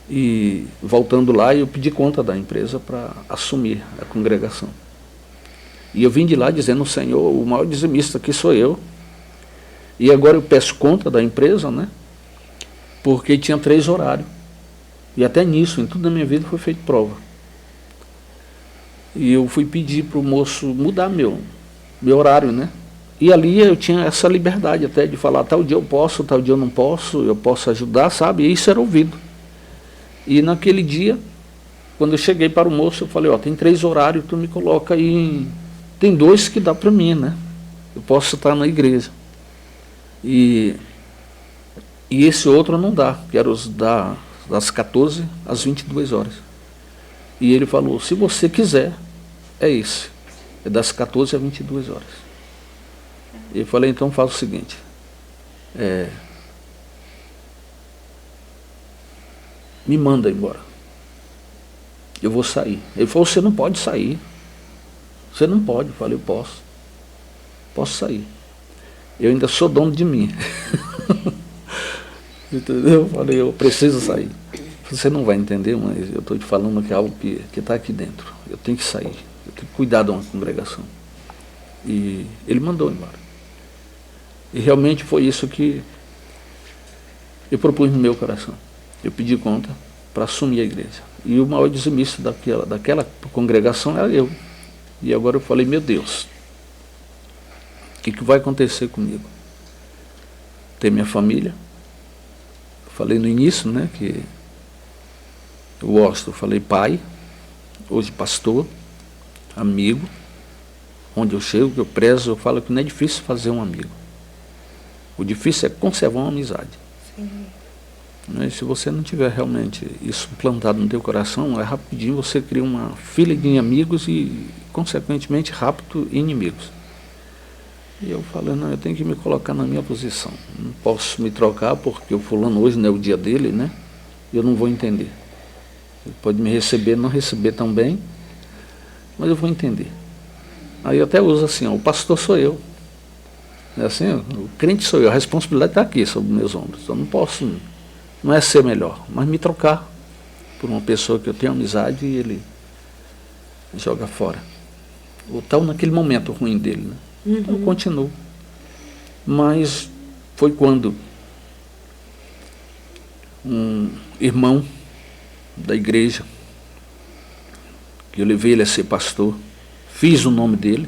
e voltando lá, eu pedi conta da empresa para assumir a congregação. E eu vim de lá dizendo, Senhor, o maior dizimista aqui sou eu, e agora eu peço conta da empresa, né, porque tinha 3 horários. E até nisso, em tudo na minha vida, foi feito prova. E eu fui pedir para o moço mudar meu horário, né? E ali eu tinha essa liberdade até de falar, tal dia eu posso, tal dia eu posso ajudar, sabe? E isso era ouvido. E naquele dia, quando eu cheguei para o moço, eu falei, ó, tem 3 horários, tu me coloca aí, tem 2 que dá para mim, né? Eu posso estar na igreja. E esse outro não dá, que era os das 14 às 22 horas. E ele falou, se você quiser, é esse. É das 14 às 22 horas. E eu falei, então faz o seguinte. Me manda embora. Eu vou sair. Ele falou, você não pode sair. Você não pode. Eu falei, eu posso. Posso sair. Eu ainda sou dono de mim. Entendeu? Eu falei, eu preciso sair. Você não vai entender, mas eu estou te falando que é algo que está aqui dentro. Eu tenho que sair, eu tenho que cuidar de uma congregação. E ele mandou embora. E realmente foi isso que eu propus no meu coração. Eu pedi conta para assumir a igreja. E o maior dizimista daquela congregação era eu. E agora eu falei, meu Deus, o que vai acontecer comigo? Tem minha família. Falei no início, né, que eu gosto, falei pai, hoje pastor, amigo, onde eu chego, que eu prezo, eu falo que não é difícil fazer um amigo. O difícil é conservar uma amizade. Sim. Mas se você não tiver realmente isso plantado no teu coração, é rapidinho você cria uma fila de amigos e, consequentemente, rápido inimigos. E eu falei, não, eu tenho que me colocar na minha posição. Não posso me trocar porque o fulano hoje não é o dia dele, né? Eu não vou entender. Ele pode me receber, não receber tão bem, mas eu vou entender. Aí eu até uso assim, ó, o pastor sou eu. É assim, ó, o crente sou eu, a responsabilidade está aqui sobre meus ombros. Eu não posso, não é ser melhor, mas me trocar por uma pessoa que eu tenho amizade e ele joga fora. Ou tal naquele momento ruim dele, né? Então eu continuo. Mas foi quando um irmão da igreja, que eu levei ele a ser pastor, fiz o nome dele,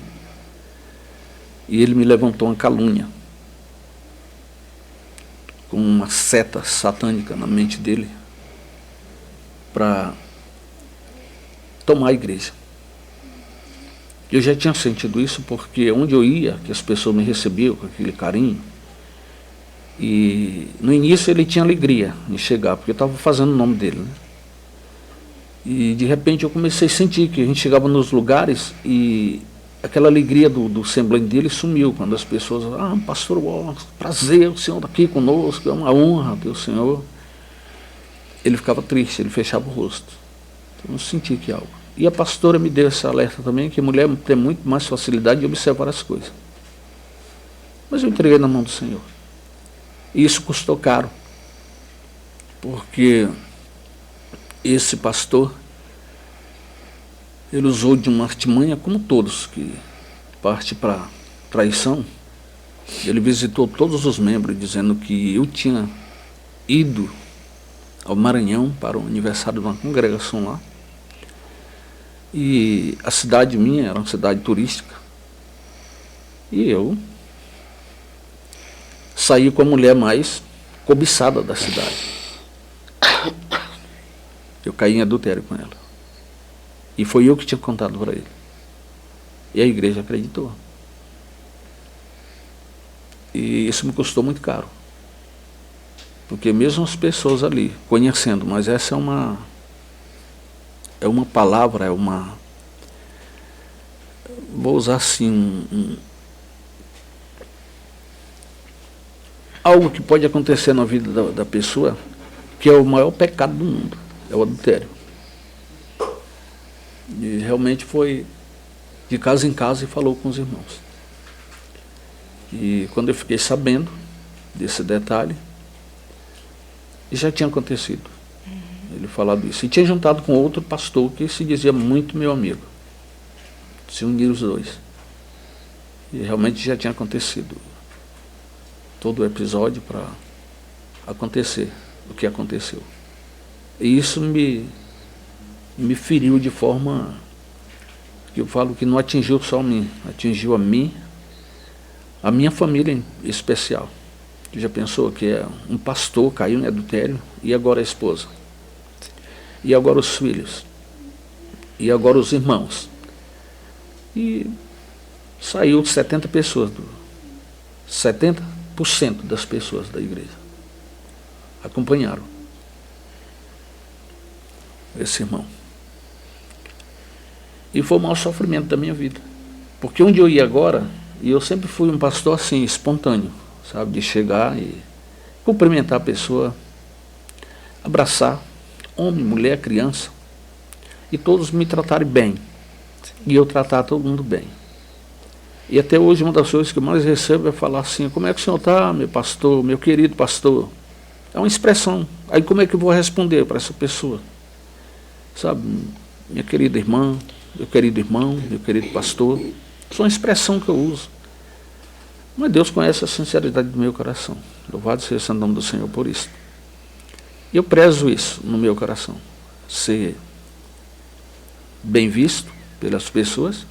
e ele me levantou uma calúnia, com uma seta satânica na mente dele, para tomar a igreja. Eu já tinha sentido isso porque onde eu ia, que as pessoas me recebiam com aquele carinho, e no início ele tinha alegria em chegar, porque eu estava fazendo o nome dele, né? E de repente eu comecei a sentir que a gente chegava nos lugares e aquela alegria do semblante dele sumiu, quando as pessoas, pastor, prazer, o senhor está aqui conosco, é uma honra ter o senhor. Ele ficava triste, ele fechava o rosto. Então eu senti que algo. E a pastora me deu esse alerta também, que a mulher tem muito mais facilidade de observar as coisas. Mas eu entreguei na mão do Senhor. E isso custou caro. Porque esse pastor, ele usou de uma artimanha, como todos que parte para traição. Ele visitou todos os membros, dizendo que eu tinha ido ao Maranhão para o aniversário de uma congregação lá. E a cidade minha era uma cidade turística. E eu saí com a mulher mais cobiçada da cidade. Eu caí em adultério com ela. E foi eu que tinha contado para ele. E a igreja acreditou. E isso me custou muito caro. Porque mesmo as pessoas ali, conhecendo, mas essa é uma palavra, vou usar assim, algo que pode acontecer na vida da pessoa, que é o maior pecado do mundo, é o adultério. E realmente foi de casa em casa e falou com os irmãos. E quando eu fiquei sabendo desse detalhe, já tinha acontecido. Ele falado isso. E tinha juntado com outro pastor que se dizia muito meu amigo. Se uniram os dois. E realmente já tinha acontecido todo o episódio para acontecer o que aconteceu. E isso me feriu de forma que eu falo que não atingiu só a mim, atingiu a mim, a minha família em especial. Tu já pensou que é um pastor caiu em adultério e agora a esposa? E agora os filhos? E agora os irmãos? E saiu 70 pessoas, 70% das pessoas da igreja acompanharam esse irmão. E foi o maior sofrimento da minha vida. Porque onde eu ia agora, e eu sempre fui um pastor assim, espontâneo, sabe, de chegar e cumprimentar a pessoa, abraçar, homem, mulher, criança, e todos me tratarem bem, e eu tratar todo mundo bem. E até hoje uma das coisas que eu mais recebo é falar assim: como é que o senhor está, meu pastor, meu querido pastor? É uma expressão. Aí como é que eu vou responder para essa pessoa? Sabe, minha querida irmã, meu querido irmão, meu querido pastor, isso é uma expressão que eu uso. Mas Deus conhece a sinceridade do meu coração. Louvado seja o nome do Senhor por isso. E eu prezo isso no meu coração. Ser bem visto pelas pessoas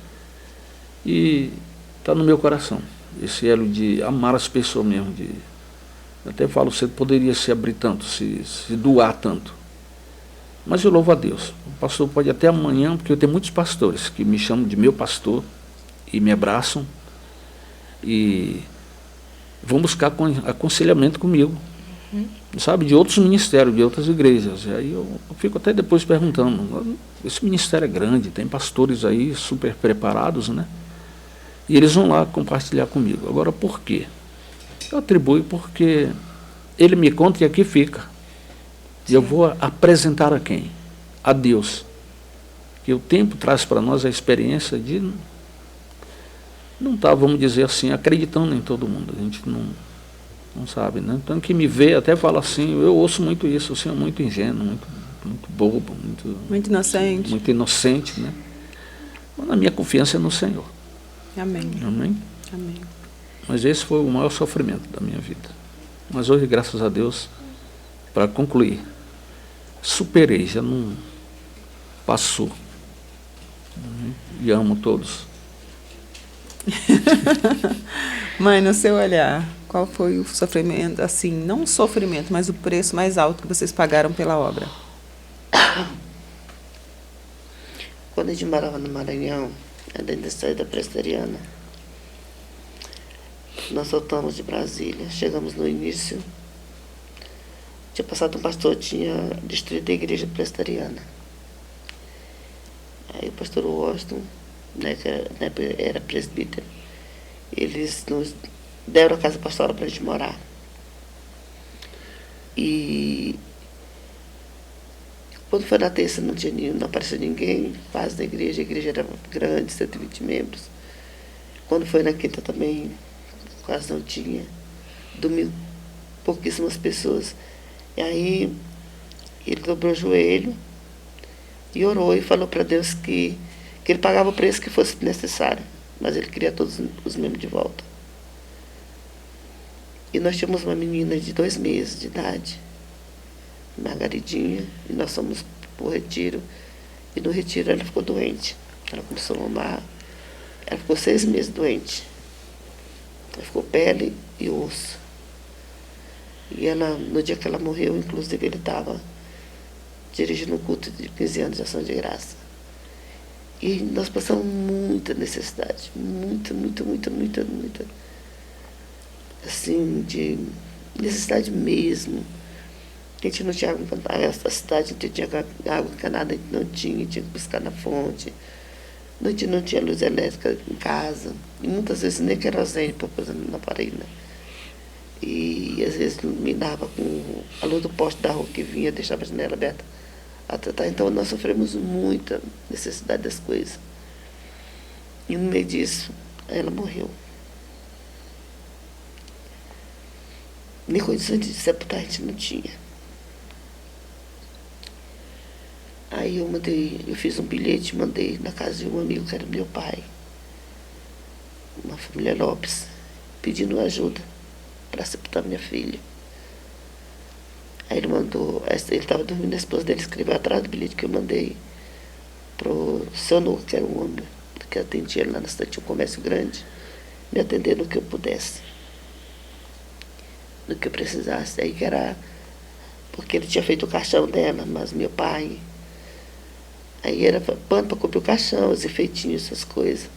e está no meu coração. Esse elo de amar as pessoas mesmo. Eu até falo, você poderia se abrir tanto, se doar tanto. Mas eu louvo a Deus. O pastor pode até amanhã, porque eu tenho muitos pastores que me chamam de meu pastor e me abraçam e vão buscar aconselhamento comigo, sabe, de outros ministérios, de outras igrejas. E aí eu fico até depois perguntando, esse ministério é grande, tem pastores aí super preparados, né? E eles vão lá compartilhar comigo. Agora, por quê? Eu atribuo porque ele me conta e aqui fica. E eu vou apresentar a quem? A Deus. Que o tempo traz para nós a experiência de não estar, vamos dizer assim, acreditando em todo mundo. A gente não sabe, né? Então, que me vê até fala assim, eu ouço muito isso, o senhor é muito ingênuo, muito bobo, muito inocente. Muito inocente, né? Mas a minha confiança é no Senhor. Amém. Amém? Amém. Mas esse foi o maior sofrimento da minha vida. Mas hoje, graças a Deus, para concluir, superei, já não passou. E amo todos. Mãe, no seu olhar, qual foi o sofrimento, assim, não o sofrimento, mas o preço mais alto que vocês pagaram pela obra? Quando a gente morava no Maranhão, dentro da cidade da Presteriana, nós voltamos de Brasília, chegamos no início, tinha passado um pastor, tinha destruído a igreja presteriana. Aí o pastor Washington, né, que era presbítero, eles nos deram a casa pastoral para a gente morar. E quando foi na terça não apareceu ninguém, quase na igreja, a igreja era grande, 120 membros. Quando foi na quinta também, quase não tinha. Domingo, pouquíssimas pessoas. E aí ele dobrou o joelho e orou e falou para Deus que ele pagava o preço que fosse necessário, mas ele queria todos os membros de volta. E nós tínhamos uma menina de 2 meses de idade, Margaridinha, e nós fomos para o retiro. E no retiro ela ficou doente. Ela começou a mamar. Ela ficou 6 meses doente. Ela ficou pele e osso. E ela, no dia que ela morreu, inclusive, ele estava dirigindo um culto de 15 anos de ação de graça. E nós passamos muita necessidade. Muita. Assim, de necessidade mesmo. A gente não tinha água na cidade, não tinha água encanada, a gente não tinha que buscar na fonte. A gente não tinha luz elétrica em casa. E muitas vezes nem querosene para pôr na parede. E às vezes minava com a luz do poste da rua que vinha, deixava a janela aberta. Então nós sofremos muita necessidade das coisas. E no meio disso, ela morreu. Nem condições de sepultar a gente não tinha. Aí eu fiz um bilhete, mandei na casa de um amigo que era meu pai, uma família Lopes, pedindo ajuda para sepultar minha filha. Aí ele mandou, ele estava dormindo, a esposa dele escreveu atrás do bilhete que eu mandei pro Sonor, que era um homem que atendia lá na cidade, tinha um comércio grande, me atender no que eu pudesse, no que eu precisasse. Aí que era, porque ele tinha feito o caixão dela, mas meu pai, aí era pano para cobrir o caixão, os enfeitinhos, essas coisas.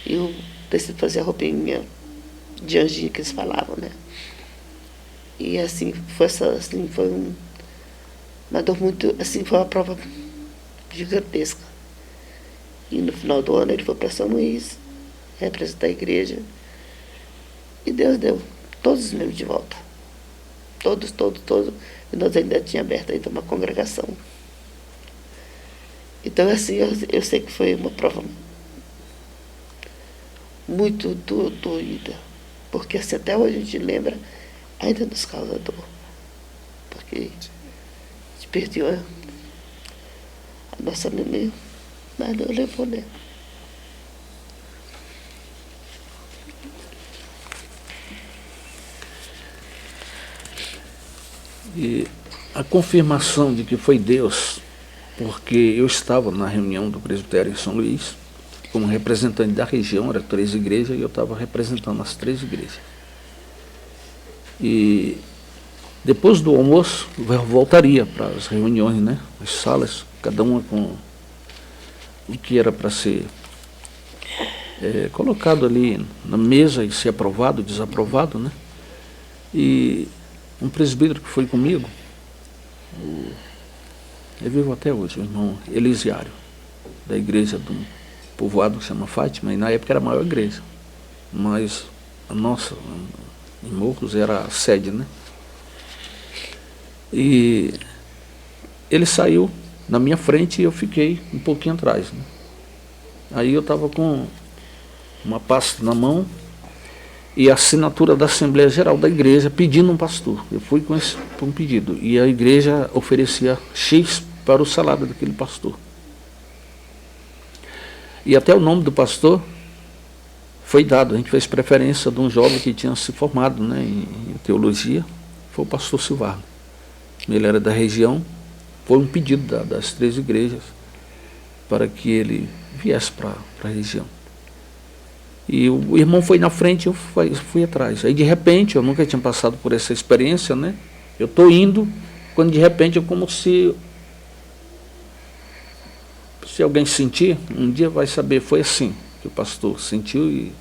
E eu decidi fazer a roupinha de anjinho que eles falavam, né? E assim, foi uma dor muito, assim, foi uma prova gigantesca. E no final do ano ele foi para São Luís, representar a igreja. E Deus deu todos os membros de volta. Todos. E nós ainda tínhamos aberto ainda uma congregação. Então, assim, eu sei que foi uma prova muito doída. Porque assim, até hoje a gente lembra, ainda nos causa dor. Porque a gente perdeu a nossa neném, mas não levou, né? E a confirmação de que foi Deus, porque eu estava na reunião do presbitério em São Luís, como representante da região, eram 3 igrejas, e eu estava representando as 3 igrejas. E depois do almoço, eu voltaria para as reuniões, né? As salas, cada uma com o que era para ser colocado ali na mesa e ser aprovado, desaprovado, né? E um presbítero que foi comigo, ele vive até hoje, o irmão Elisiário, da igreja do povoado que se chama Fátima, e na época era a maior igreja, mas a nossa, em Morros, era a sede, né? E ele saiu na minha frente e eu fiquei um pouquinho atrás, né? Aí eu estava com uma pasta na mão e a assinatura da Assembleia Geral da igreja pedindo um pastor. Eu fui com um pedido e a igreja oferecia X para o salário daquele pastor. E até o nome do pastor foi dado. A gente fez preferência de um jovem que tinha se formado, né, em teologia, foi o pastor Silvano. Ele era da região, foi um pedido das 3 igrejas para que ele viesse para a região. E o irmão foi na frente e eu fui atrás. Aí de repente, eu nunca tinha passado por essa experiência, né? Eu estou indo, quando de repente é como se alguém sentir, um dia vai saber, foi assim que o pastor sentiu, e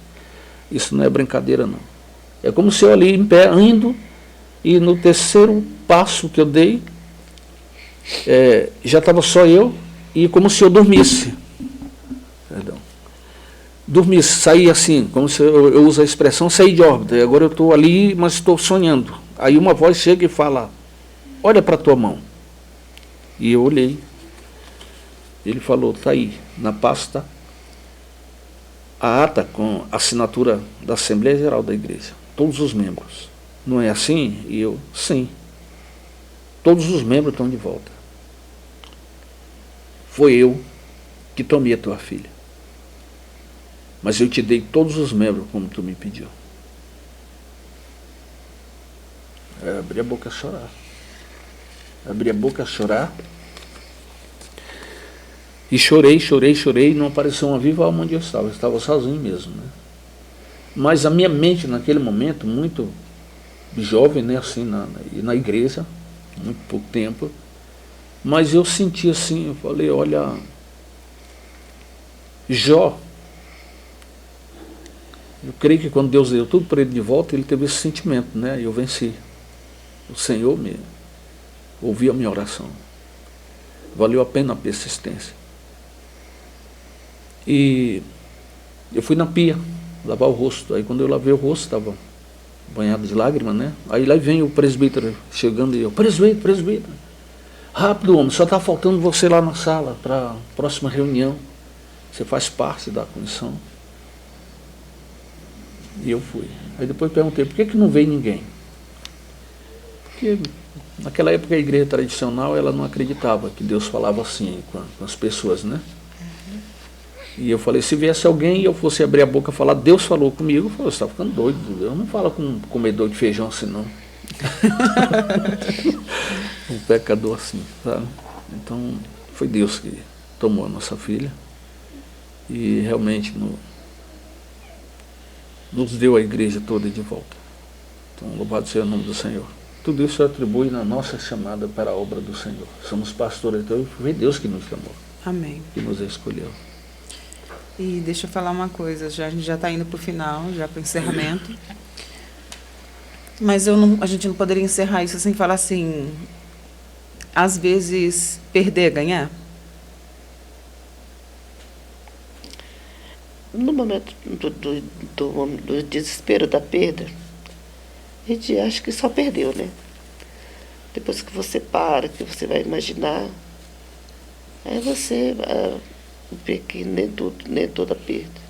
isso não é brincadeira não. É como se eu ali em pé, indo, e no terceiro passo que eu dei, já estava só eu, e como se eu dormisse. Perdão. Dormisse, saí assim, como se eu uso a expressão, saí de órbita, e agora eu estou ali, mas estou sonhando. Aí uma voz chega e fala, olha para a tua mão. E eu olhei. Ele falou, está aí, na pasta, a ata com a assinatura da Assembleia Geral da Igreja, todos os membros. Não é assim? E eu, sim. Todos os membros estão de volta. Foi eu que tomei a tua filha. Mas eu te dei todos os membros como tu me pediu. Abri a boca a chorar. abri a boca a chorar. E chorei, e não apareceu uma viva alma onde eu estava sozinho mesmo, né? Mas a minha mente naquele momento, muito jovem, né, assim, na igreja, muito pouco tempo, mas eu senti assim, eu falei, olha, Jó, eu creio que quando Deus deu tudo para ele de volta, ele teve esse sentimento, né? Eu venci. O Senhor me ouviu a minha oração. Valeu a pena a persistência. E eu fui na pia lavar o rosto. Aí quando eu lavei o rosto, estava banhado de lágrimas, né? Aí lá vem o presbítero chegando e eu, presbítero, rápido, homem, só está faltando você lá na sala para a próxima reunião. Você faz parte da comissão. E eu fui. Aí depois perguntei, por que não veio ninguém? Porque naquela época a igreja tradicional, ela não acreditava que Deus falava assim com as pessoas, né? E eu falei, se viesse alguém e eu fosse abrir a boca e falar, Deus falou comigo, eu falei, você está ficando doido, Deus não fala com um comedor de feijão assim, não. Um pecador assim, sabe? Então, foi Deus que tomou a nossa filha e realmente nos deu a igreja toda de volta. Então, louvado seja o nome do Senhor. Tudo isso atribui na nossa chamada para a obra do Senhor. Somos pastores, então foi Deus que nos chamou. Amém. Que nos escolheu. E deixa eu falar uma coisa, a gente já está indo para o final, já para o encerramento. Mas a gente não poderia encerrar isso sem falar assim, às vezes perder, ganhar. No momento do desespero da perda, a gente acha que só perdeu, né? Depois que você para, que você vai imaginar, aí você vê que nem toda perda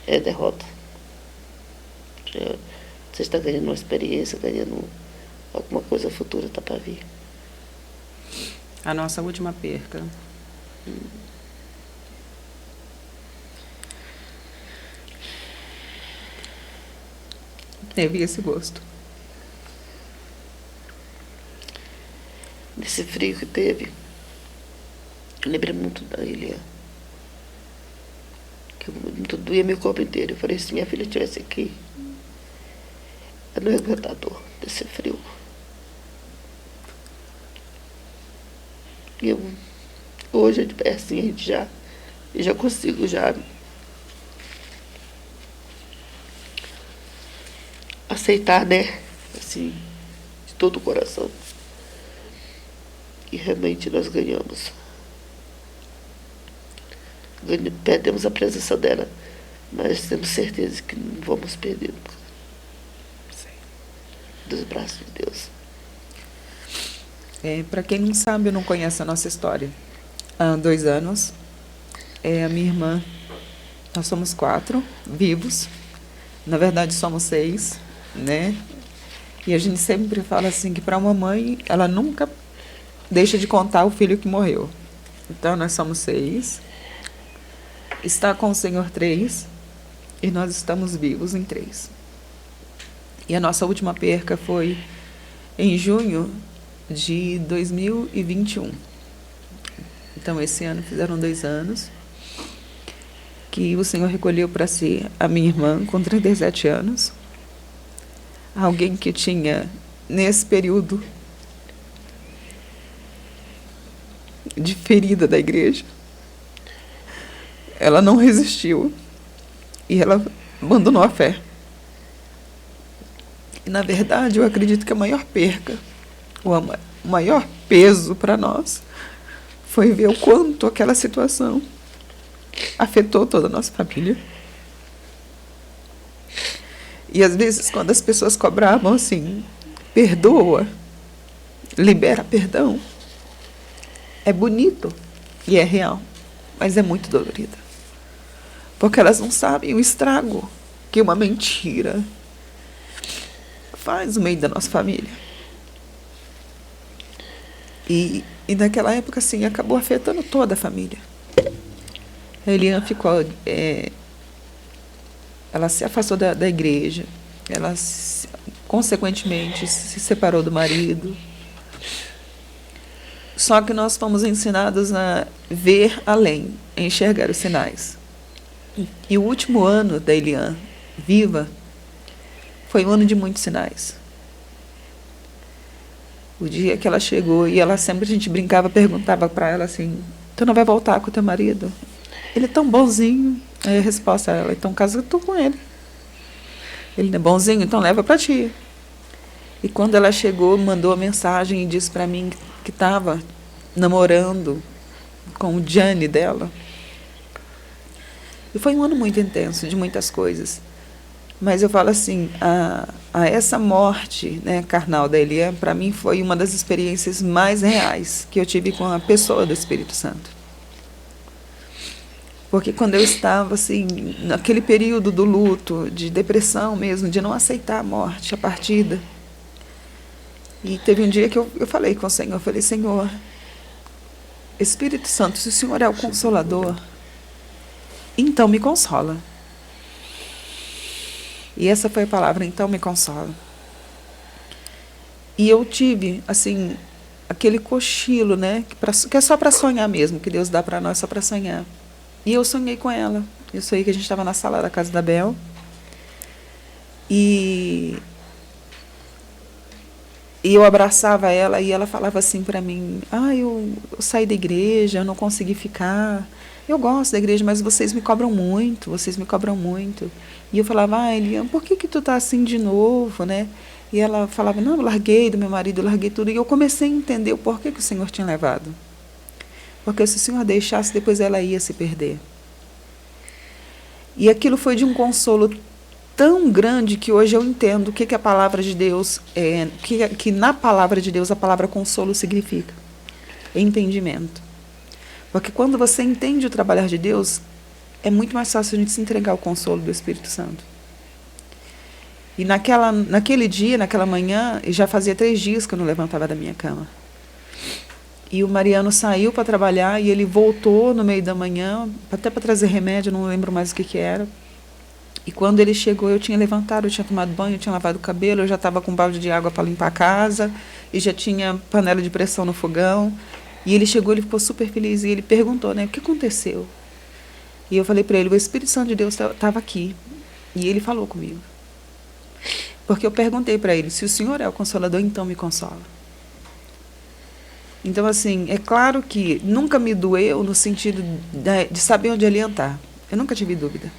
é derrota. Você está ganhando uma experiência, ganhando alguma coisa futura está para vir. A nossa última perca. Teve esse gosto. Nesse frio que teve, eu lembrei muito da Eliane. Que muito doía meu corpo inteiro. Eu falei, se minha filha estivesse aqui, eu não ia aguentar a dor desse frio. E hoje, assim, a gente já consigo aceitar, né? Assim, de todo o coração. E realmente nós ganhamos. Perdemos a presença dela, mas temos certeza que não vamos perder dos braços de Deus. Para quem não sabe ou não conhece a nossa história, há 2 anos, a minha irmã, nós somos 4 vivos, na verdade somos 6, né? E a gente sempre fala assim que para uma mãe, ela nunca deixa de contar o filho que morreu. Então nós somos 6, está com o Senhor 3 e nós estamos vivos em 3. E a nossa última perca foi em junho de 2021. Então esse ano fizeram 2 anos que o Senhor recolheu para si a minha irmã com 37 anos. Alguém que tinha, nesse período de ferida da igreja, ela não resistiu e ela abandonou a fé. E, na verdade, eu acredito que a maior perca, o maior peso para nós, foi ver o quanto aquela situação afetou toda a nossa família. E, às vezes, quando as pessoas cobravam assim, perdoa, libera perdão, é bonito e é real, mas é muito dolorido. Porque elas não sabem o estrago que uma mentira faz no meio da nossa família. E naquela época, assim, acabou afetando toda a família. A Eliane ficou... ela se afastou da igreja. Ela, consequentemente, se separou do marido. Só que nós fomos ensinados a ver além, a enxergar os sinais. E o último ano da Eliane viva foi um ano de muitos sinais. O dia que ela chegou, e ela sempre, a gente brincava, perguntava para ela assim, tu não vai voltar com o teu marido? Ele é tão bonzinho. Aí a resposta era, então casa tu com ele. Ele não é bonzinho, então leva para ti. E quando ela chegou, mandou a mensagem e disse para mim que estava namorando com o Gianni dela. E foi um ano muito intenso, de muitas coisas. Mas eu falo assim, a essa morte, né, carnal da Eliane, para mim foi uma das experiências mais reais que eu tive com a pessoa do Espírito Santo. Porque quando eu estava assim, naquele período do luto, de depressão mesmo, de não aceitar a morte, a partida, e teve um dia que eu falei com o Senhor, eu falei, Senhor, Espírito Santo, se o Senhor é o Consolador, então me consola. E essa foi a palavra, então me consola. E eu tive, assim, aquele cochilo, né, que é só para sonhar mesmo, que Deus dá para nós só para sonhar. E eu sonhei com ela. Eu sonhei que a gente estava na sala da casa da Bel. E eu abraçava ela e ela falava assim para mim, eu saí da igreja, eu não consegui ficar. Eu gosto da igreja, mas vocês me cobram muito, vocês me cobram muito. E eu falava, Eliane, por que tu tá assim de novo, né? E ela falava, não, eu larguei do meu marido, eu larguei tudo. E eu comecei a entender o porquê que o Senhor tinha levado. Porque se o Senhor deixasse, depois ela ia se perder. E aquilo foi de um consolo tão grande que hoje eu entendo o que a palavra de Deus é, que na palavra de Deus a palavra consolo significa. Entendimento. Porque quando você entende o trabalhar de Deus, é muito mais fácil a gente se entregar ao consolo do Espírito Santo. E naquele dia, naquela manhã, já fazia 3 dias que eu não levantava da minha cama. E o Mariano saiu para trabalhar e ele voltou no meio da manhã, até para trazer remédio, não lembro mais o que era. E quando ele chegou, eu tinha levantado, eu tinha tomado banho, eu tinha lavado o cabelo, eu já estava com um balde de água para limpar a casa, e já tinha panela de pressão no fogão. E ele chegou, ele ficou super feliz, e ele perguntou, né, o que aconteceu? E eu falei para ele, o Espírito Santo de Deus estava aqui. E ele falou comigo. Porque eu perguntei para ele, se o Senhor é o Consolador, então me consola. Então, assim, é claro que nunca me doeu no sentido de saber onde ele ia estar. Eu nunca tive dúvida.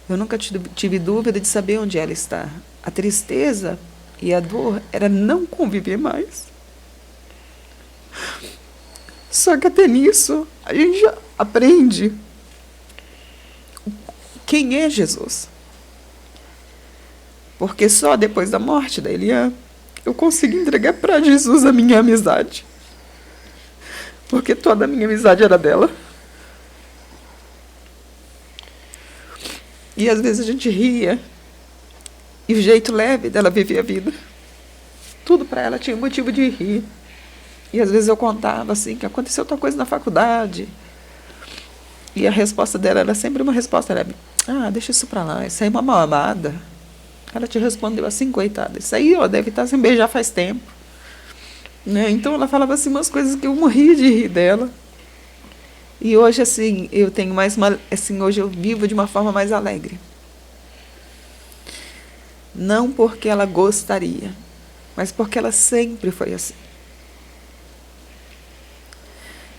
Eu nunca tive dúvida de saber onde ela está. A tristeza e a dor era não conviver mais. Só que até nisso, a gente já aprende quem é Jesus. Porque só depois da morte da Eliane, eu consegui entregar para Jesus a minha amizade. Porque toda a minha amizade era dela. E às vezes a gente ria. E o jeito leve dela viver a vida. Tudo para ela tinha motivo de rir. E às vezes eu contava assim, que aconteceu outra coisa na faculdade. E a resposta dela era sempre uma resposta leve. Deixa isso para lá, isso aí é uma mal amada. Ela te respondeu assim, coitada, isso aí deve estar sem beijar faz tempo. Né? Então ela falava assim umas coisas que eu morria de rir dela. E hoje, assim, eu tenho mais uma. Assim, hoje eu vivo de uma forma mais alegre. Não porque ela gostaria, mas porque ela sempre foi assim.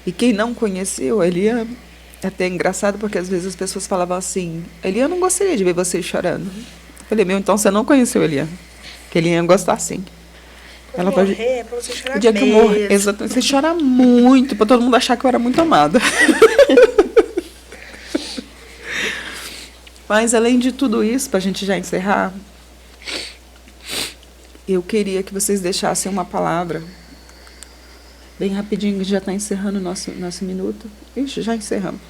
E quem não conheceu a Eliane, é até engraçado, porque às vezes as pessoas falavam assim, Eliane, não gostaria de ver você chorando. Eu falei, então você não conheceu a Eliane. Que Eliane ia gostar sim. Ela pode morrer, pra você chorar o dia mesmo. que eu morrer, exatamente, você chora muito, para todo mundo achar que eu era muito amada. Mas além de tudo isso, para a gente já encerrar, eu queria que vocês deixassem uma palavra, bem rapidinho, que já está encerrando o nosso minuto. Ixi, já encerramos.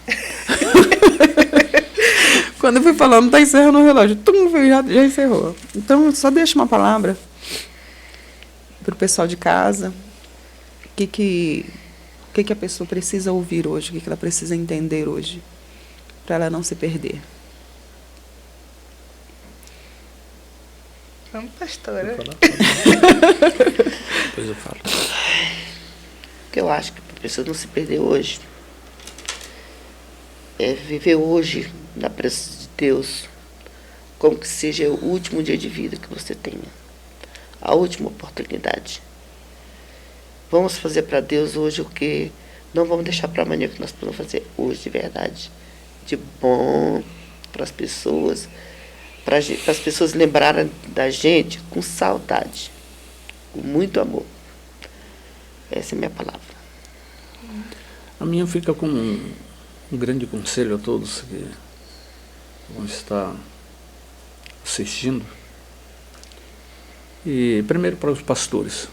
Quando eu fui falando, está encerrando o relógio. Já encerrou. Então, só deixa uma palavra para o pessoal de casa. O que a pessoa precisa ouvir hoje, o que ela precisa entender hoje, para ela não se perder. Vamos, pastora. Depois eu falo. que eu acho que para a pessoa não se perder hoje é viver hoje na presença de Deus, como que seja o último dia de vida que você tenha, a última oportunidade. Vamos fazer para Deus hoje o que não vamos deixar para amanhã, que nós podemos fazer hoje de verdade, de bom para as pessoas, para as pessoas lembrarem da gente com saudade, com muito amor. Essa é a minha palavra. A minha fica com um grande conselho a todos que vão estar assistindo. E primeiro para os pastores.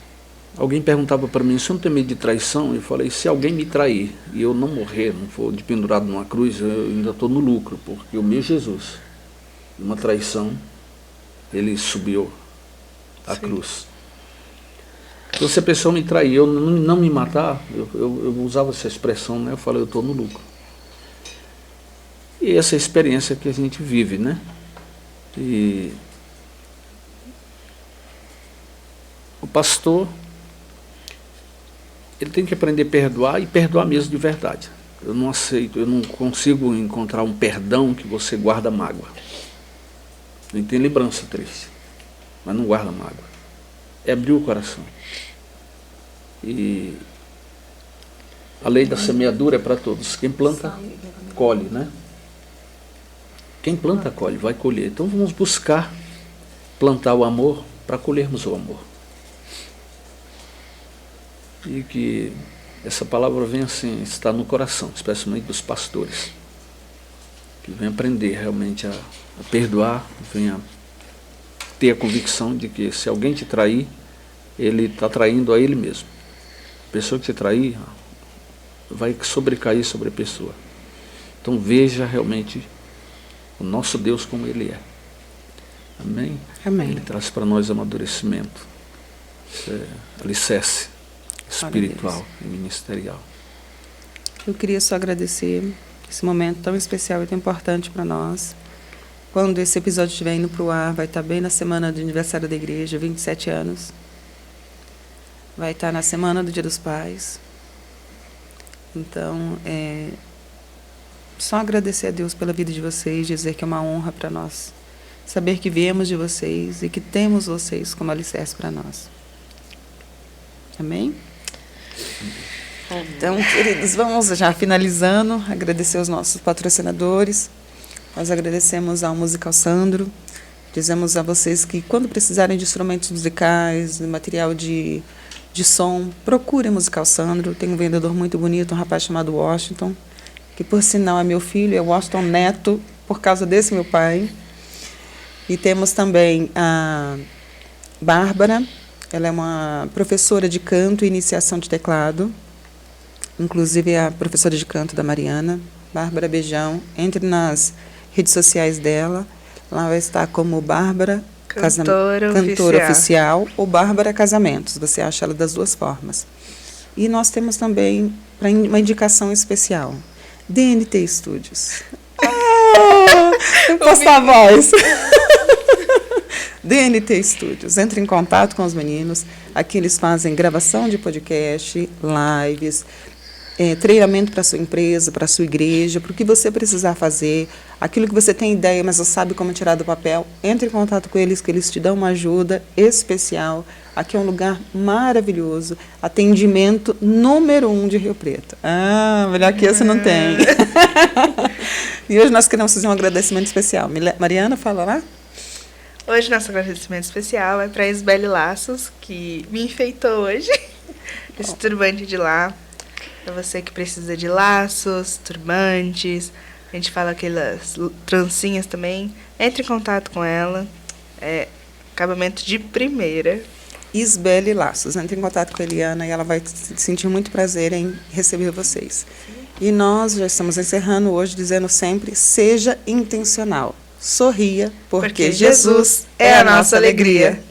Alguém perguntava para mim, se eu não tenho medo de traição? Eu falei, se alguém me trair e eu não morrer, não for pendurado numa cruz, eu ainda estou no lucro, porque o meu Jesus, uma traição, ele subiu à cruz. Então, se a pessoa me trair, eu não me matar, eu usava essa expressão, né? Eu falei, eu estou no lucro. E essa é a experiência que a gente vive, né? E o pastor, ele tem que aprender a perdoar e perdoar mesmo de verdade. Eu não aceito, eu não consigo encontrar um perdão que você guarda mágoa. Nem tem lembrança triste, mas não guarda mágoa. É abrir o coração. E a lei da semeadura é para todos. Quem planta, colhe, né? Quem planta, colhe, vai colher. Então vamos buscar plantar o amor para colhermos o amor. E que essa palavra venha assim, estar no coração, especialmente dos pastores, que venham aprender realmente a perdoar, venham ter a convicção de que se alguém te trair, ele está traindo a ele mesmo. A pessoa que te trair vai sobrecair sobre a pessoa. Então veja realmente o nosso Deus como Ele é. Amém? Amém. Ele traz para nós amadurecimento, alicerce espiritual e ministerial. Eu queria só agradecer esse momento tão especial e tão importante para nós. Quando esse episódio estiver indo para o ar, vai estar bem na semana do aniversário da igreja, 27 anos. Vai estar na semana do Dia dos Pais. Então, só agradecer a Deus pela vida de vocês, dizer que é uma honra para nós. Saber que viemos de vocês e que temos vocês como alicerce para nós. Amém? Então, queridos, vamos já finalizando, agradecer os nossos patrocinadores. Nós agradecemos ao Musical Sandro. Dizemos a vocês que quando precisarem de instrumentos musicais, de material de som, procurem Musical Sandro. Tem um vendedor muito bonito, um rapaz chamado Washington, que por sinal é meu filho, é Washington Neto, por causa desse meu pai. E temos também a Bárbara. Ela é uma professora de canto e iniciação de teclado. Inclusive é a professora de canto da Mariana. Bárbara, beijão. Entre nas redes sociais dela. Lá vai estar como Bárbara Cantora Oficial ou Bárbara Casamentos. Você acha ela das duas formas. E nós temos também uma indicação especial. DNT Studios. Eu posso a voz. DNT Studios. Entre em contato com os meninos. Aqui eles fazem gravação de podcast, lives, treinamento para a sua empresa, para a sua igreja, para o que você precisar fazer, aquilo que você tem ideia, mas não sabe como tirar do papel. Entre em contato com eles, que eles te dão uma ajuda especial. Aqui é um lugar maravilhoso. Atendimento número 1 de Rio Preto. Melhor que esse não tem. E hoje nós queremos fazer um agradecimento especial. Mariana, fala lá. Hoje nosso agradecimento especial é para a Isbeli Laços, que me enfeitou hoje. Esse turbante de lá. Para você que precisa de laços, turbantes, a gente fala aquelas trancinhas também. Entre em contato com ela. É acabamento de primeira. Isbeli Laços. Entre em contato com a Eliana e ela vai sentir muito prazer em receber vocês. E nós já estamos encerrando hoje dizendo sempre, seja intencional. Sorria, porque Jesus é a nossa alegria.